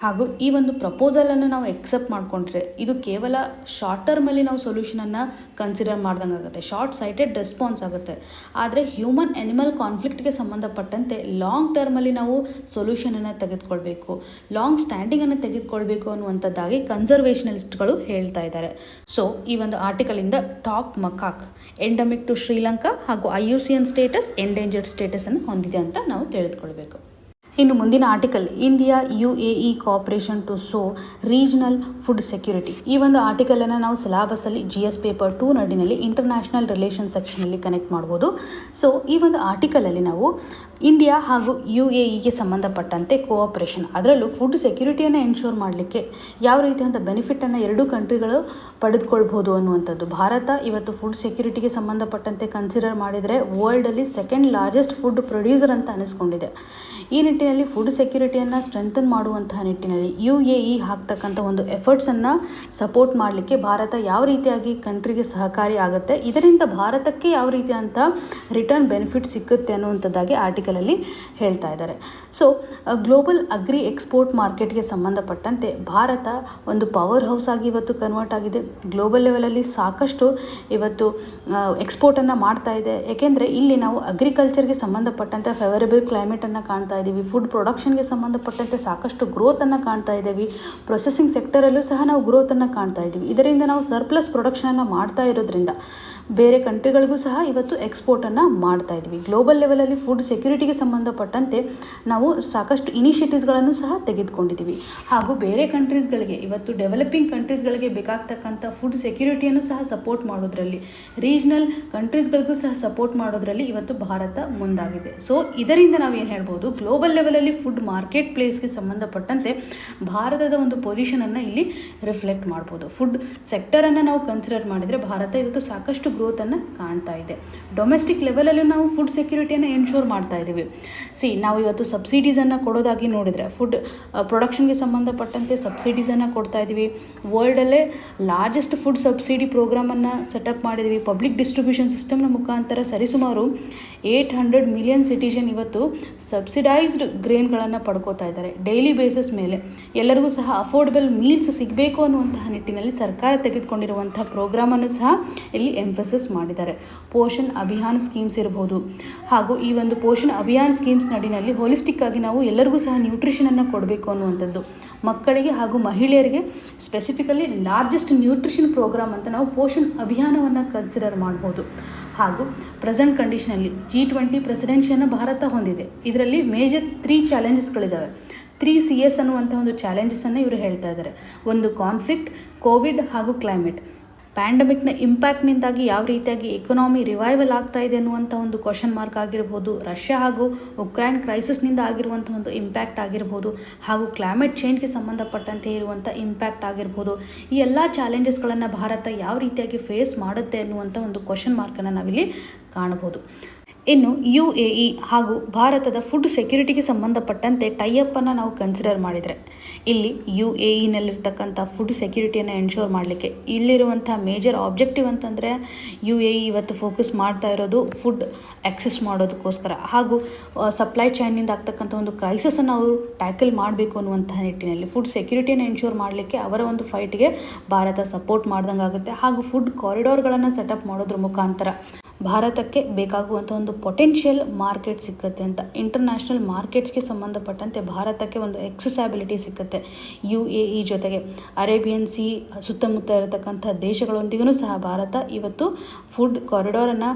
ಹಾಗೂ ಈ ಒಂದು ಪ್ರಪೋಸಲನ್ನು ನಾವು ಎಕ್ಸೆಪ್ಟ್ ಮಾಡಿಕೊಂಡ್ರೆ ಇದು ಕೇವಲ ಶಾರ್ಟ್ ಟರ್ಮಲ್ಲಿ ನಾವು ಸೊಲ್ಯೂಷನನ್ನು ಕನ್ಸಿಡರ್ ಮಾಡ್ದಂಗೆ ಆಗುತ್ತೆ, ಶಾರ್ಟ್ ಸೈಟೆಡ್ ರೆಸ್ಪಾನ್ಸ್ ಆಗುತ್ತೆ. ಆದರೆ ಹ್ಯೂಮನ್ ಎನಿಮಲ್ ಕಾನ್ಫ್ಲಿಕ್ಟ್ಗೆ ಸಂಬಂಧಪಟ್ಟಂತೆ ಲಾಂಗ್ ಟರ್ಮಲ್ಲಿ ನಾವು ಸೊಲ್ಯೂಷನನ್ನು ತೆಗೆದುಕೊಳ್ಬೇಕು, ಲಾಂಗ್ ಸ್ಟ್ಯಾಂಡಿಂಗನ್ನು ತೆಗೆದುಕೊಳ್ಬೇಕು ಅನ್ನುವಂಥದ್ದಾಗಿ ಕನ್ಸರ್ವೇಷನಲಿಸ್ಟ್ಗಳು ಹೇಳ್ತಾ ಇದ್ದಾರೆ. ಸೊ ಈ ಒಂದು ಆರ್ಟಿಕಲಿಂದ talk macaque endemic to Sri Lanka ಹಾಗೂ IUCN ಸ್ಟೇಟಸ್ ಎಂಡೇಂಜರ್ಡ್ ಸ್ಟೇಟಸನ್ನು ಹೊಂದಿದೆ ಅಂತ ನಾವು ತಿಳಿದುಕೊಳ್ಬೇಕು. ಇನ್ನು ಮುಂದಿನ article India UAE cooperation to so regional food security. ಈ ಒಂದು ಆರ್ಟಿಕಲನ್ನು ನಾವು ಸಿಲಾಬಸಲ್ಲಿ GS ಪೇಪರ್ 2 ನಡಿನಲ್ಲಿ ಇಂಟರ್ನ್ಯಾಷನಲ್ ರಿಲೇಷನ್ ಸೆಕ್ಷನಲ್ಲಿ ಕನೆಕ್ಟ್ ಮಾಡ್ಬೋದು. ಸೊ ಈ ಒಂದು ಆರ್ಟಿಕಲಲ್ಲಿ ನಾವು ಇಂಡಿಯಾ ಹಾಗೂ UAEಗೆ ಸಂಬಂಧಪಟ್ಟಂತೆ ಕೋಆಪರೇಷನ್, ಅದರಲ್ಲೂ ಫುಡ್ ಸೆಕ್ಯೂರಿಟಿಯನ್ನು ಎನ್ಶೋರ್ ಮಾಡಲಿಕ್ಕೆ ಯಾವ ರೀತಿಯಾದ ಬೆನಿಫಿಟನ್ನು ಎರಡೂ ಕಂಟ್ರಿಗಳು ಪಡೆದುಕೊಳ್ಬೋದು ಅನ್ನುವಂಥದ್ದು. ಭಾರತ ಇವತ್ತು ಫುಡ್ ಸೆಕ್ಯೂರಿಟಿಗೆ ಸಂಬಂಧಪಟ್ಟಂತೆ ಕನ್ಸಿಡರ್ ಮಾಡಿದರೆ ವರ್ಲ್ಡಲ್ಲಿ 2nd ಲಾರ್ಜೆಸ್ಟ್ ಫುಡ್ ಪ್ರೊಡ್ಯೂಸರ್ ಅಂತ ಅನಿಸ್ಕೊಂಡಿದೆ. ಈ ನಿಟ್ಟಿನಲ್ಲಿ ಫುಡ್ ಸೆಕ್ಯೂರಿಟಿಯನ್ನು ಸ್ಟ್ರೆಂಥನ್ ಮಾಡುವಂತಹ ನಿಟ್ಟಿನಲ್ಲಿ UAE ಹಾಕ್ತಕ್ಕಂಥ ಒಂದು ಎಫರ್ಟ್ಸನ್ನು ಸಪೋರ್ಟ್ ಮಾಡಲಿಕ್ಕೆ ಭಾರತ ಯಾವ ರೀತಿಯಾಗಿ ಕಂಟ್ರಿಗೆ ಸಹಕಾರಿ ಆಗುತ್ತೆ, ಇದರಿಂದ ಭಾರತಕ್ಕೆ ಯಾವ ರೀತಿಯಂಥ ರಿಟರ್ನ್ ಬೆನಿಫಿಟ್ ಸಿಗುತ್ತೆ ಅನ್ನುವಂಥದ್ದಾಗಿ ಆರ್ಟಿಕಲಲ್ಲಿ ಹೇಳ್ತಾ ಇದ್ದಾರೆ. ಸೊ ಗ್ಲೋಬಲ್ ಅಗ್ರಿ ಎಕ್ಸ್ಪೋರ್ಟ್ ಮಾರ್ಕೆಟ್ಗೆ ಸಂಬಂಧಪಟ್ಟಂತೆ ಭಾರತ ಒಂದು ಪವರ್ ಹೌಸ್ ಆಗಿ ಇವತ್ತು ಕನ್ವರ್ಟ್ ಆಗಿದೆ. ಗ್ಲೋಬಲ್ ಲೆವೆಲಲ್ಲಿ ಸಾಕಷ್ಟು ಇವತ್ತು ಎಕ್ಸ್ಪೋರ್ಟನ್ನು ಮಾಡ್ತಾ ಇದೆ. ಏಕೆಂದರೆ ಇಲ್ಲಿ ನಾವು ಅಗ್ರಿಕಲ್ಚರ್ಗೆ ಸಂಬಂಧಪಟ್ಟಂತೆ ಫೇವರೇಬಲ್ ಕ್ಲೈಮೇಟನ್ನು ಕಾಣ್ತಾ ಇದ್ದೀವಿ, ಫುಡ್ ಪ್ರೊಡಕ್ಷನ್ಗೆ ಸಂಬಂಧಪಟ್ಟಂತೆ ಸಾಕಷ್ಟು ಗ್ರೋತನ್ನು ಕಾಣ್ತಾ ಇದ್ದೀವಿ, ಪ್ರೊಸೆಸಿಂಗ್ ಸೆಕ್ಟರಲ್ಲೂ ಸಹ ನಾವು ಗ್ರೋತನ್ನು ಕಾಣ್ತಾ ಇದ್ದೀವಿ. ಇದರಿಂದ ನಾವು ಸರ್ಪ್ಲಸ್ ಪ್ರೊಡಕ್ಷನನ್ನು ಮಾಡ್ತಾ ಇರೋದ್ರಿಂದ ಬೇರೆ ಕಂಟ್ರಿಗಳಿಗೂ ಸಹ ಇವತ್ತು ಎಕ್ಸ್ಪೋರ್ಟನ್ನು ಮಾಡ್ತಾ ಇದ್ವಿ. ಗ್ಲೋಬಲ್ ಲೆವೆಲಲ್ಲಿ ಫುಡ್ ಸೆಕ್ಯೂರಿಟಿಗೆ ಸಂಬಂಧಪಟ್ಟಂತೆ ನಾವು ಸಾಕಷ್ಟು ಇನಿಷಿಯೇಟಿವ್ಸ್ಗಳನ್ನು ಸಹ ತೆಗೆದುಕೊಂಡಿದ್ದೀವಿ. ಹಾಗೂ ಬೇರೆ ಕಂಟ್ರೀಸ್ಗಳಿಗೆ ಇವತ್ತು ಡೆವಲಪಿಂಗ್ ಕಂಟ್ರೀಸ್ಗಳಿಗೆ ಬೇಕಾಗ್ತಕ್ಕಂಥ ಫುಡ್ ಸೆಕ್ಯೂರಿಟಿಯನ್ನು ಸಹ ಸಪೋರ್ಟ್ ಮಾಡೋದ್ರಲ್ಲಿ, ರೀಜ್ನಲ್ ಕಂಟ್ರೀಸ್ಗಳಿಗೂ ಸಹ ಸಪೋರ್ಟ್ ಮಾಡೋದ್ರಲ್ಲಿ ಇವತ್ತು ಭಾರತ ಮುಂದಾಗಿದೆ. ಸೊ ಇದರಿಂದ ನಾವೇನು ಹೇಳ್ಬೋದು, ಗ್ಲೋಬಲ್ ಲೆವೆಲಲ್ಲಿ ಫುಡ್ ಮಾರ್ಕೆಟ್ ಪ್ಲೇಸ್ಗೆ ಸಂಬಂಧಪಟ್ಟಂತೆ ಭಾರತದ ಒಂದು ಪೊಸಿಷನನ್ನು ಇಲ್ಲಿ ರಿಫ್ಲೆಕ್ಟ್ ಮಾಡ್ಬೋದು. ಫುಡ್ ಸೆಕ್ಟರನ್ನು ನಾವು ಕನ್ಸಿಡರ್ ಮಾಡಿದರೆ ಭಾರತ ಇವತ್ತು ಸಾಕಷ್ಟು ಗ್ರೋತನ್ನು ಕಾಣ್ತಾ ಇದೆ. ಡೊಮೆಸ್ಟಿಕ್ ಲೆವೆಲಲ್ಲೂ ನಾವು ಫುಡ್ ಸೆಕ್ಯೂರಿಟಿಯನ್ನು ಎನ್ಶೋರ್ ಮಾಡ್ತಾ ಇದ್ದೀವಿ. ನಾವು ಇವತ್ತು ಸಬ್ಸಿಡೀಸನ್ನು ಕೊಡೋದಾಗಿ ನೋಡಿದರೆ ಫುಡ್ ಪ್ರೊಡಕ್ಷನ್ಗೆ ಸಂಬಂಧಪಟ್ಟಂತೆ ಸಬ್ಸಿಡೀಸನ್ನು ಕೊಡ್ತಾ ಇದ್ದೀವಿ. ವರ್ಲ್ಡಲ್ಲೇ ಲಾರ್ಜೆಸ್ಟ್ ಫುಡ್ ಸಬ್ಸಿಡಿ ಪ್ರೋಗ್ರಾಮನ್ನು ಸೆಟಪ್ ಮಾಡಿದ್ದೀವಿ. ಪಬ್ಲಿಕ್ ಡಿಸ್ಟ್ರಿಬ್ಯೂಷನ್ ಸಿಸ್ಟಮ್ನ ಮುಖಾಂತರ ಸರಿಸುಮಾರು 800 ಮಿಲಿಯನ್ ಸಿಟಿಜನ್ ಇವತ್ತು ಸಬ್ಸಿಡೈಸ್ಡ್ ಗ್ರೇನ್ಗಳನ್ನು ಪಡ್ಕೋತಾ ಇದ್ದಾರೆ. ಡೈಲಿ ಬೇಸಿಸ್ ಮೇಲೆ ಎಲ್ಲರಿಗೂ ಸಹ ಅಫೋರ್ಡಬಲ್ ಮೀಲ್ಸ್ ಸಿಗಬೇಕು ಅನ್ನುವಂತಹ ನಿಟ್ಟಿನಲ್ಲಿ ಸರ್ಕಾರ ತೆಗೆದುಕೊಂಡಿರುವಂತಹ ಪ್ರೋಗ್ರಾಮನ್ನು ಸಹ ಇಲ್ಲಿ ಎಂಫಸಿಸ್ ಮಾಡಿದ್ದಾರೆ. ಪೋಷಣ್ ಅಭಿಯಾನ್ ಸ್ಕೀಮ್ಸ್ ಇರ್ಬೋದು. ಹಾಗೂ ಈ ಒಂದು ಪೋಷಣ್ ಅಭಿಯಾನ್ ಸ್ಕೀಮ್ಸ್ ನಡಿನಲ್ಲಿ ಹೋಲಿಸ್ಟಿಕ್ ಆಗಿ ನಾವು ಎಲ್ಲರಿಗೂ ಸಹ ನ್ಯೂಟ್ರಿಷನನ್ನು ಕೊಡಬೇಕು ಅನ್ನುವಂಥದ್ದು, ಮಕ್ಕಳಿಗೆ ಹಾಗೂ ಮಹಿಳೆಯರಿಗೆ ಸ್ಪೆಸಿಫಿಕಲಿ ಲಾರ್ಜೆಸ್ಟ್ ನ್ಯೂಟ್ರಿಷನ್ ಪ್ರೋಗ್ರಾಮ್ ಅಂತ ನಾವು ಪೋಷಣ್ ಅಭಿಯಾನವನ್ನು ಕನ್ಸಿಡರ್ ಮಾಡ್ಬೋದು. ಹಾಗೂ ಪ್ರೆಸೆಂಟ್ ಕಂಡೀಷನಲ್ಲಿ G20 ಪ್ರೆಸಿಡೆನ್ಸಿಯನ್ನು ಭಾರತ ಹೊಂದಿದೆ. ಇದರಲ್ಲಿ ಮೇಜರ್ 3 ಚಾಲೆಂಜಸ್ಗಳಿದ್ದಾವೆ. 3CS ಅನ್ನುವಂಥ ಒಂದು ಚಾಲೆಂಜಸನ್ನು ಇವರು ಹೇಳ್ತಾ ಇದ್ದಾರೆ. ಒಂದು ಕಾನ್ಫ್ಲಿಕ್ಟ್, ಕೋವಿಡ್ ಹಾಗೂ ಕ್ಲೈಮೇಟ್. ಪ್ಯಾಂಡಮಿಕ್ನ ಇಂಪ್ಯಾಕ್ಟ್ನಿಂದಾಗಿ ಯಾವ ರೀತಿಯಾಗಿ ಎಕನಾಮಿ ರಿವೈವಲ್ ಆಗ್ತಾ ಇದೆ ಅನ್ನುವಂಥ ಒಂದು ಕ್ವಶನ್ ಮಾರ್ಕ್ ಆಗಿರ್ಬೋದು, ರಷ್ಯಾ ಹಾಗೂ ಉಕ್ರೈನ್ ಕ್ರೈಸಿಸ್ನಿಂದ ಆಗಿರುವಂಥ ಒಂದು ಇಂಪ್ಯಾಕ್ಟ್ ಆಗಿರ್ಬೋದು, ಹಾಗೂ ಕ್ಲೈಮೇಟ್ ಚೇಂಜ್ಗೆ ಸಂಬಂಧಪಟ್ಟಂತೆ ಇರುವಂಥ ಇಂಪ್ಯಾಕ್ಟ್ ಆಗಿರ್ಬೋದು. ಈ ಎಲ್ಲ ಚಾಲೆಂಜಸ್ಗಳನ್ನು ಭಾರತ ಯಾವ ರೀತಿಯಾಗಿ ಫೇಸ್ ಮಾಡುತ್ತೆ ಅನ್ನುವಂಥ ಒಂದು ಕ್ವಶನ್ ಮಾರ್ಕನ್ನು ನಾವಿಲ್ಲಿ ಕಾಣಬಹುದು. ಇನ್ನು UAE ಹಾಗೂ ಭಾರತದ ಫುಡ್ ಸೆಕ್ಯೂರಿಟಿಗೆ ಸಂಬಂಧಪಟ್ಟಂತೆ ಟೈಅಪ್ಪನ್ನು ನಾವು ಕನ್ಸಿಡರ್ ಮಾಡಿದರೆ ಇಲ್ಲಿ UAEನಲ್ಲಿರ್ತಕ್ಕಂಥ ಫುಡ್ ಸೆಕ್ಯೂರಿಟಿಯನ್ನು ಎನ್ಶೋರ್ ಮಾಡಲಿಕ್ಕೆ ಇಲ್ಲಿರುವಂಥ ಮೇಜರ್ ಆಬ್ಜೆಕ್ಟಿವ್ ಅಂತಂದರೆ UAE ಇವತ್ತು ಫೋಕಸ್ ಮಾಡ್ತಾ ಇರೋದು ಫುಡ್ ಆಕ್ಸೆಸ್ ಮಾಡೋದಕ್ಕೋಸ್ಕರ ಹಾಗೂ ಸಪ್ಲೈ ಚೈನಿಂದ ಆಗ್ತಕ್ಕಂಥ ಒಂದು ಕ್ರೈಸಿಸನ್ನು ಅವರು ಟ್ಯಾಕಲ್ ಮಾಡಬೇಕು ಅನ್ನುವಂಥ ನಿಟ್ಟಿನಲ್ಲಿ ಫುಡ್ ಸೆಕ್ಯೂರಿಟಿಯನ್ನು ಎನ್ಶೋರ್ ಮಾಡಲಿಕ್ಕೆ ಅವರ ಒಂದು ಫೈಟ್ಗೆ ಭಾರತ ಸಪೋರ್ಟ್ ಮಾಡ್ದಂಗೆ ಆಗುತ್ತೆ ಹಾಗೂ ಫುಡ್ ಕಾರಿಡಾರ್ಗಳನ್ನು ಸೆಟಪ್ ಮಾಡೋದ್ರ ಮುಖಾಂತರ ಭಾರತಕ್ಕೆ ಬೇಕಾಗುವಂಥ ಒಂದು ಪೊಟೆನ್ಷಿಯಲ್ ಮಾರ್ಕೆಟ್ ಸಿಕ್ಕತ್ತೆ ಅಂತ. ಇಂಟರ್ನ್ಯಾಷನಲ್ ಮಾರ್ಕೆಟ್ಸ್ಗೆ ಸಂಬಂಧಪಟ್ಟಂತೆ ಭಾರತಕ್ಕೆ ಒಂದು ಎಕ್ಸೆಸಬಿಲಿಟಿ ಸಿಕ್ಕತ್ತೆ. UAE ಜೊತೆಗೆ ಅರೇಬಿಯನ್ ಸಿ ಸುತ್ತಮುತ್ತ ಇರತಕ್ಕಂಥ ದೇಶಗಳೊಂದಿಗೂ ಸಹ ಭಾರತ ಇವತ್ತು ಫುಡ್ ಕಾರಿಡಾರನ್ನು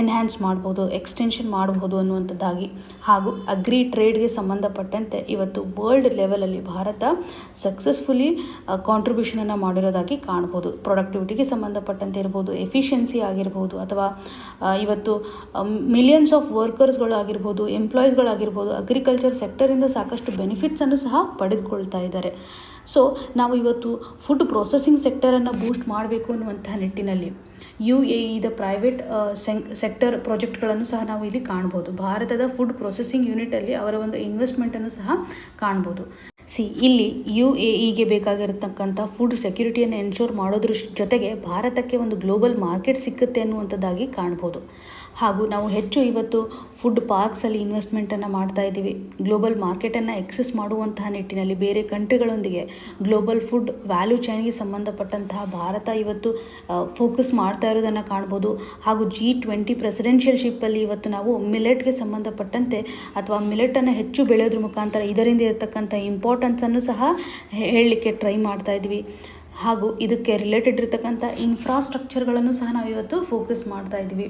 ಎನ್ಹ್ಯಾನ್ಸ್ ಮಾಡ್ಬೋದು, ಎಕ್ಸ್ಟೆನ್ಷನ್ ಮಾಡ್ಬೋದು ಅನ್ನುವಂಥದ್ದಾಗಿ ಹಾಗೂ ಅಗ್ರಿ ಟ್ರೇಡ್ಗೆ ಸಂಬಂಧಪಟ್ಟಂತೆ ಇವತ್ತು ವರ್ಲ್ಡ್ ಲೆವೆಲಲ್ಲಿ ಭಾರತ ಸಕ್ಸಸ್ಫುಲಿ ಕಾಂಟ್ರಿಬ್ಯೂಷನನ್ನು ಮಾಡಿರೋದಾಗಿ ಕಾಣ್ಬೋದು. ಪ್ರೊಡಕ್ಟಿವಿಟಿಗೆ ಸಂಬಂಧಪಟ್ಟಂತೆ ಇರ್ಬೋದು, ಎಫಿಷಿಯನ್ಸಿ ಆಗಿರ್ಬೋದು ಅಥವಾ ಇವತ್ತು ಮಿಲಿಯನ್ಸ್ ಆಫ್ ವರ್ಕರ್ಸ್ಗಳು ಆಗಿರ್ಬೋದು, ಎಂಪ್ಲಾಯೀಸ್ಗಳಾಗಿರ್ಬೋದು, ಅಗ್ರಿಕಲ್ಚರ್ ಸೆಕ್ಟರಿಂದ ಸಾಕಷ್ಟು ಬೆನಿಫಿಟ್ಸನ್ನು ಸಹ ಪಡೆದುಕೊಳ್ತಾ ಇದ್ದಾರೆ. ಸೊ ನಾವು ಇವತ್ತು ಫುಡ್ ಪ್ರೊಸೆಸಿಂಗ್ ಸೆಕ್ಟರನ್ನು ಬೂಸ್ಟ್ ಮಾಡಬೇಕು ಅನ್ನುವಂಥ ನಿಟ್ಟಿನಲ್ಲಿ UAEದ ಪ್ರೈವೇಟ್ ಸೆಕ್ಟರ್ ಪ್ರಾಜೆಕ್ಟ್ಗಳನ್ನು ಸಹ ನಾವು ಇಲ್ಲಿ ಕಾಣ್ಬೋದು. ಭಾರತದ ಫುಡ್ ಪ್ರೊಸೆಸಿಂಗ್ ಯೂನಿಟಲ್ಲಿ ಅವರ ಒಂದು ಇನ್ವೆಸ್ಟ್ಮೆಂಟನ್ನು ಸಹ ಕಾಣ್ಬೋದು. ಇಲ್ಲಿ UAEಗೆ ಬೇಕಾಗಿರತಕ್ಕಂಥ ಫುಡ್ ಸೆಕ್ಯೂರಿಟಿಯನ್ನು ಎನ್ಶೋರ್ ಮಾಡೋದ್ರ ಜೊತೆಗೆ ಭಾರತಕ್ಕೆ ಒಂದು ಗ್ಲೋಬಲ್ ಮಾರ್ಕೆಟ್ ಸಿಕ್ಕುತ್ತೆ ಅನ್ನುವಂಥದ್ದಾಗಿ ಕಾಣ್ಬೋದು. ಹಾಗೂ ನಾವು ಹೆಚ್ಚು ಇವತ್ತು ಫುಡ್ ಪಾರ್ಕ್ಸಲ್ಲಿ ಇನ್ವೆಸ್ಟ್ಮೆಂಟನ್ನು ಮಾಡ್ತಾ ಇದ್ದೀವಿ. ಗ್ಲೋಬಲ್ ಮಾರ್ಕೆಟನ್ನು ಎಕ್ಸೆಸ್ ಮಾಡುವಂತಹ ನಿಟ್ಟಿನಲ್ಲಿ ಬೇರೆ ಕಂಟ್ರಿಗಳೊಂದಿಗೆ ಗ್ಲೋಬಲ್ ಫುಡ್ ವ್ಯಾಲ್ಯೂ ಚೈನ್ಗೆ ಸಂಬಂಧಪಟ್ಟಂತಹ ಭಾರತ ಇವತ್ತು ಫೋಕಸ್ ಮಾಡ್ತಾ ಇರೋದನ್ನು ಕಾಣ್ಬೋದು. ಹಾಗೂ G20 ಪ್ರೆಸಿಡೆನ್ಷಿಯಲ್ಶಿಪ್ಪಲ್ಲಿ ಇವತ್ತು ನಾವು ಮಿಲೆಟ್ಗೆ ಸಂಬಂಧಪಟ್ಟಂತೆ ಅಥವಾ ಮಿಲೆಟನ್ನು ಹೆಚ್ಚು ಬೆಳೆಯೋದ್ರ ಮುಖಾಂತರ ಇದರಿಂದ ಇರತಕ್ಕಂಥ ಇಂಪಾರ್ಟೆನ್ಸನ್ನು ಸಹ ಹೇಳಲಿಕ್ಕೆ ಟ್ರೈ ಮಾಡ್ತಾ ಇದ್ವಿ. ಹಾಗೂ ಇದಕ್ಕೆ ರಿಲೇಟೆಡ್ ಇರತಕ್ಕಂಥ ಇನ್ಫ್ರಾಸ್ಟ್ರಕ್ಚರ್ಗಳನ್ನು ಸಹ ನಾವು ಇವತ್ತು ಫೋಕಸ್ ಮಾಡ್ತಾ ಇದ್ವಿ.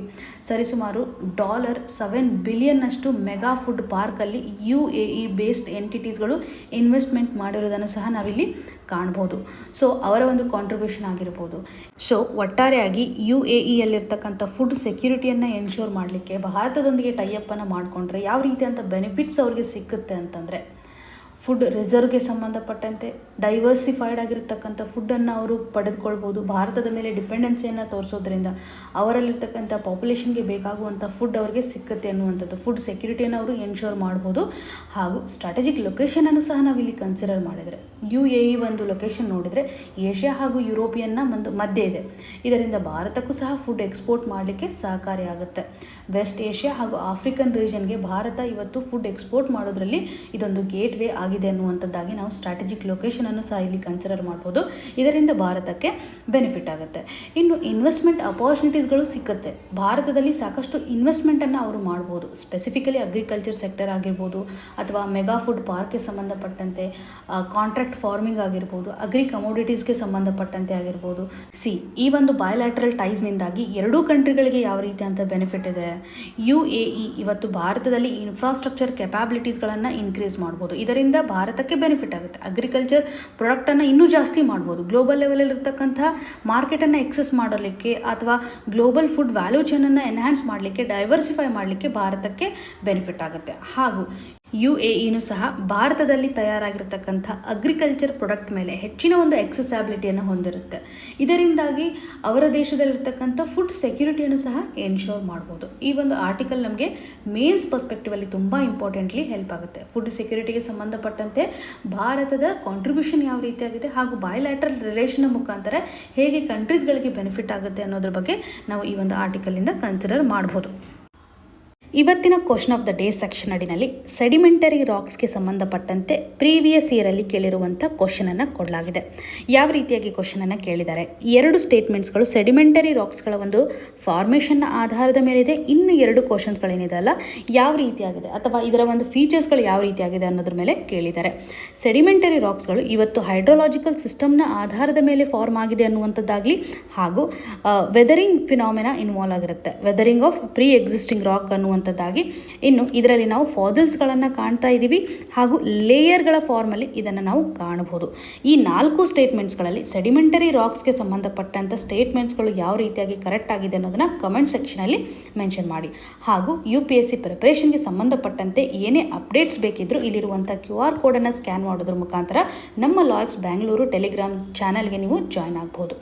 ಸರಿಸುಮಾರು $7 ಬಿಲಿಯನ್ನಷ್ಟು ಮೆಗಾ ಫುಡ್ ಪಾರ್ಕಲ್ಲಿ UAE ಬೇಸ್ಡ್ ಎಂಟಿಟೀಸ್ಗಳು ಇನ್ವೆಸ್ಟ್ಮೆಂಟ್ ಮಾಡಿರೋದನ್ನು ಸಹ ನಾವಿಲ್ಲಿ ಕಾಣ್ಬೋದು. ಸೊ ಅವರ ಒಂದು ಕಾಂಟ್ರಿಬ್ಯೂಷನ್ ಆಗಿರ್ಬೋದು. ಸೊ ಒಟ್ಟಾರೆಯಾಗಿ UAEಯಲ್ಲಿರ್ತಕ್ಕಂಥ ಫುಡ್ ಸೆಕ್ಯೂರಿಟಿಯನ್ನು ಎನ್ಶೋರ್ ಮಾಡಲಿಕ್ಕೆ ಭಾರತದೊಂದಿಗೆ ಟೈಅಪ್ಪನ್ನು ಮಾಡಿಕೊಂಡ್ರೆ ಯಾವ ರೀತಿಯಂಥ ಬೆನಿಫಿಟ್ಸ್ ಅವ್ರಿಗೆ ಸಿಕ್ಕುತ್ತೆ ಅಂತಂದರೆ ಫುಡ್ ರಿಸರ್ವ್ಗೆ ಸಂಬಂಧಪಟ್ಟಂತೆ ಡೈವರ್ಸಿಫೈಡ್ ಆಗಿರ್ತಕ್ಕಂಥ ಫುಡ್ಡನ್ನು ಅವರು ಪಡೆದುಕೊಳ್ಬೋದು. ಭಾರತದ ಮೇಲೆ ಡಿಪೆಂಡೆನ್ಸಿಯನ್ನು ತೋರಿಸೋದ್ರಿಂದ ಅವರಲ್ಲಿರ್ತಕ್ಕಂಥ ಪಾಪ್ಯುಲೇಷನ್ಗೆ ಬೇಕಾಗುವಂಥ ಫುಡ್ ಅವರಿಗೆ ಸಿಕ್ಕತ್ತೆ ಅನ್ನುವಂಥದ್ದು ಫುಡ್ ಸೆಕ್ಯೂರಿಟಿಯನ್ನು ಅವರು ಎನ್ಶೋರ್ ಮಾಡ್ಬೋದು. ಹಾಗೂ ಸ್ಟ್ರಾಟಜಿಕ್ ಲೊಕೇಶನನ್ನು ಸಹ ನಾವಿಲ್ಲಿ ಕನ್ಸಿಡರ್ ಮಾಡಿದರೆ UAE ಒಂದು ಲೊಕೇಶನ್ ನೋಡಿದರೆ ಏಷ್ಯಾ ಹಾಗೂ ಯುರೋಪಿಯನ್ನ ಒಂದು ಮಧ್ಯೆ ಇದೆ. ಇದರಿಂದ ಭಾರತಕ್ಕೂ ಸಹ ಫುಡ್ ಎಕ್ಸ್ಪೋರ್ಟ್ ಮಾಡಲಿಕ್ಕೆ ಸಹಕಾರಿಯಾಗುತ್ತೆ. ವೆಸ್ಟ್ ಏಷ್ಯಾ ಹಾಗೂ ಆಫ್ರಿಕನ್ ರೀಜನ್ಗೆ ಭಾರತ ಇವತ್ತು ಫುಡ್ ಎಕ್ಸ್ಪೋರ್ಟ್ ಮಾಡೋದ್ರಲ್ಲಿ ಇದೊಂದು ಗೇಟ್ ವೇ ಆಗಿದೆ ಅನ್ನುವಂಥದ್ದಾಗಿ ನಾವು ಸ್ಟ್ರಾಟಜಿಕ್ ಲೊಕೇಶನನ್ನು ಸಹ ಇಲ್ಲಿ ಕನ್ಸಿಡರ್ ಮಾಡ್ಬೋದು. ಇದರಿಂದ ಭಾರತಕ್ಕೆ ಬೆನಿಫಿಟ್ ಆಗುತ್ತೆ. ಇನ್ನು ಇನ್ವೆಸ್ಟ್ಮೆಂಟ್ ಅಪಾರ್ಚುನಿಟೀಸ್ಗಳು ಸಿಕ್ಕತ್ತೆ. ಭಾರತದಲ್ಲಿ ಸಾಕಷ್ಟು ಇನ್ವೆಸ್ಟ್ಮೆಂಟನ್ನು ಅವರು ಮಾಡ್ಬೋದು. ಸ್ಪೆಸಿಫಿಕಲಿ ಅಗ್ರಿಕಲ್ಚರ್ ಸೆಕ್ಟರ್ ಆಗಿರ್ಬೋದು ಅಥವಾ ಮೆಗಾ ಫುಡ್ ಪಾರ್ಕ್ಗೆ ಸಂಬಂಧಪಟ್ಟಂತೆ, ಕಾಂಟ್ರಾಕ್ಟ್ ಫಾರ್ಮಿಂಗ್ ಆಗಿರ್ಬೋದು, ಅಗ್ರಿ ಕಮೋಡಿಟೀಸ್ಗೆ ಸಂಬಂಧಪಟ್ಟಂತೆ ಆಗಿರ್ಬೋದು. ಈ ಒಂದು ಬಯಲ್ಯಾಟ್ರಲ್ ಟೈಸ್ನಿಂದಾಗಿ ಎರಡೂ ಕಂಟ್ರಿಗಳಿಗೆ ಯಾವ ರೀತಿ ಅಂತ ಬೆನಿಫಿಟ್ ಇದೆ. UAE ಇವತ್ತು ಭಾರತದಲ್ಲಿ ಇನ್ಫ್ರಾಸ್ಟ್ರಕ್ಚರ್ ಕೆಪಾಬಿಲಿಟೀಸ್ಗಳನ್ನು ಇನ್ಕ್ರೀಸ್ ಮಾಡ್ಬೋದು. ಇದರಿಂದ ಭಾರತಕ್ಕೆ ಬೆನಿಫಿಟ್ ಆಗುತ್ತೆ. ಅಗ್ರಿಕಲ್ಚರ್ ಪ್ರಾಡಕ್ಟನ್ನು ಇನ್ನೂ ಜಾಸ್ತಿ ಮಾಡ್ಬೋದು. ಗ್ಲೋಬಲ್ ಲೆವೆಲಲ್ಲಿ ಇರ್ತಕ್ಕಂಥ ಮಾರ್ಕೆಟನ್ನು ಎಕ್ಸೆಸ್ ಮಾಡಲಿಕ್ಕೆ ಅಥವಾ ಗ್ಲೋಬಲ್ ಫುಡ್ ವ್ಯಾಲ್ಯೂ ಚೈನನ್ನು ಎನ್ಹ್ಯಾನ್ಸ್ ಮಾಡಲಿಕ್ಕೆ, ಡೈವರ್ಸಿಫೈ ಮಾಡಲಿಕ್ಕೆ ಭಾರತಕ್ಕೆ ಬೆನಿಫಿಟ್ ಆಗುತ್ತೆ. ಹಾಗೂ UAEನೂ ಸಹ ಭಾರತದಲ್ಲಿ ತಯಾರಾಗಿರ್ತಕ್ಕಂಥ ಅಗ್ರಿಕಲ್ಚರ್ ಪ್ರಾಡಕ್ಟ್ ಮೇಲೆ ಹೆಚ್ಚಿನ ಒಂದು ಎಕ್ಸೆಸಬಿಲಿಟಿಯನ್ನು ಹೊಂದಿರುತ್ತೆ. ಇದರಿಂದಾಗಿ ಅವರ ದೇಶದಲ್ಲಿರ್ತಕ್ಕಂಥ ಫುಡ್ ಸೆಕ್ಯೂರಿಟಿಯನ್ನು ಸಹ ಎನ್ಶೋರ್ ಮಾಡ್ಬೋದು. ಈ ಒಂದು ಆರ್ಟಿಕಲ್ ನಮಗೆ ಮೇನ್ಸ್ ಪರ್ಸ್ಪೆಕ್ಟಿವಲ್ಲಿ ತುಂಬ ಇಂಪಾರ್ಟೆಂಟ್ಲಿ ಹೆಲ್ಪ್ ಆಗುತ್ತೆ. ಫುಡ್ ಸೆಕ್ಯೂರಿಟಿಗೆ ಸಂಬಂಧಪಟ್ಟಂತೆ ಭಾರತದ ಕಾಂಟ್ರಿಬ್ಯೂಷನ್ ಯಾವ ರೀತಿಯಾಗಿದೆ ಹಾಗೂ ಬಯಲ್ಯಾಟ್ರಲ್ ರಿಲೇಷನ್ ಮುಖಾಂತರ ಹೇಗೆ ಕಂಟ್ರೀಸ್ಗಳಿಗೆ ಬೆನಿಫಿಟ್ ಆಗುತ್ತೆ ಅನ್ನೋದ್ರ ಬಗ್ಗೆ ನಾವು ಈ ಒಂದು ಆರ್ಟಿಕಲಿಂದ ಕನ್ಸಿಡರ್ ಮಾಡ್ಬೋದು. ಇವತ್ತಿನ question of the day section ಅಡಿನಲ್ಲಿ ಸೆಡಿಮೆಂಟರಿ ರಾಕ್ಸ್ಗೆ ಸಂಬಂಧಪಟ್ಟಂತೆ ಪ್ರೀವಿಯಸ್ ಇಯರಲ್ಲಿ ಕೇಳಿರುವಂಥ ಕ್ವಶನನ್ನು ಕೊಡಲಾಗಿದೆ. ಯಾವ ರೀತಿಯಾಗಿ ಕ್ವಶನನ್ನು ಕೇಳಿದ್ದಾರೆ, 2 ಸ್ಟೇಟ್ಮೆಂಟ್ಸ್ಗಳು ಸೆಡಿಮೆಂಟರಿ ರಾಕ್ಸ್ಗಳ ಒಂದು ಫಾರ್ಮೇಷನ್ನ ಆಧಾರದ ಮೇಲಿದೆ. ಇನ್ನು 2 ಕ್ವಶನ್ಸ್ಗಳೇನಿದೆ ಅಲ್ಲ ಯಾವ ರೀತಿಯಾಗಿದೆ ಅಥವಾ ಇದರ ಒಂದು ಫೀಚರ್ಸ್ಗಳು ಯಾವ ರೀತಿಯಾಗಿದೆ ಅನ್ನೋದ್ರ ಮೇಲೆ ಕೇಳಿದ್ದಾರೆ. ಸೆಡಿಮೆಂಟರಿ ರಾಕ್ಸ್ಗಳು ಇವತ್ತು ಹೈಡ್ರೋಲಾಜಿಕಲ್ ಸಿಸ್ಟಮ್ನ ಆಧಾರದ ಮೇಲೆ ಫಾರ್ಮ್ ಆಗಿದೆ ಅನ್ನುವಂಥದ್ದಾಗಲಿ ಹಾಗೂ ವೆದರಿಂಗ್ ಫಿನಾಮಿನಾ ಇನ್ವಾಲ್ವ್ ಆಗಿರುತ್ತೆ. Weathering of pre existing rock ಅನ್ನುವಂಥದ್ದಾಗಿ, ಇನ್ನು ಇದರಲ್ಲಿ ನಾವು ಫಾಸಿಲ್ಸ್ಗಳನ್ನು ಕಾಣ್ತಾ ಇದ್ದೀವಿ ಹಾಗೂ ಲೇಯರ್ಗಳ ಫಾರ್ಮಲ್ಲಿ ಇದನ್ನು ನಾವು ಕಾಣಬಹುದು. ಈ 4 ಸ್ಟೇಟ್ಮೆಂಟ್ಸ್ಗಳಲ್ಲಿ ಸೆಡಿಮೆಂಟರಿ ರಾಕ್ಸ್ಗೆ ಸಂಬಂಧಪಟ್ಟಂಥ ಸ್ಟೇಟ್ಮೆಂಟ್ಸ್ಗಳು ಯಾವ ರೀತಿಯಾಗಿ ಕರೆಕ್ಟ್ ಆಗಿದೆ ಅನ್ನೋದನ್ನು ಕಮೆಂಟ್ ಸೆಕ್ಷನಲ್ಲಿ ಮೆನ್ಷನ್ ಮಾಡಿ. ಹಾಗೂ UPSC ಪ್ರಿಪರೇಷನ್ಗೆ ಸಂಬಂಧಪಟ್ಟಂತೆ ಏನೇ ಅಪ್ಡೇಟ್ಸ್ ಬೇಕಿದ್ದರೂ ಇಲ್ಲಿರುವಂಥ QR ಕೋಡನ್ನು ಸ್ಕ್ಯಾನ್ ಮಾಡೋದ್ರ ಮುಖಾಂತರ ನಮ್ಮ ಲಾಯಕ್ಸ್ ಬ್ಯಾಂಗ್ಳೂರು ಟೆಲಿಗ್ರಾಮ್ ಚಾನಲ್ಗೆ ನೀವು ಜಾಯ್ನ್ ಆಗ್ಬೋದು.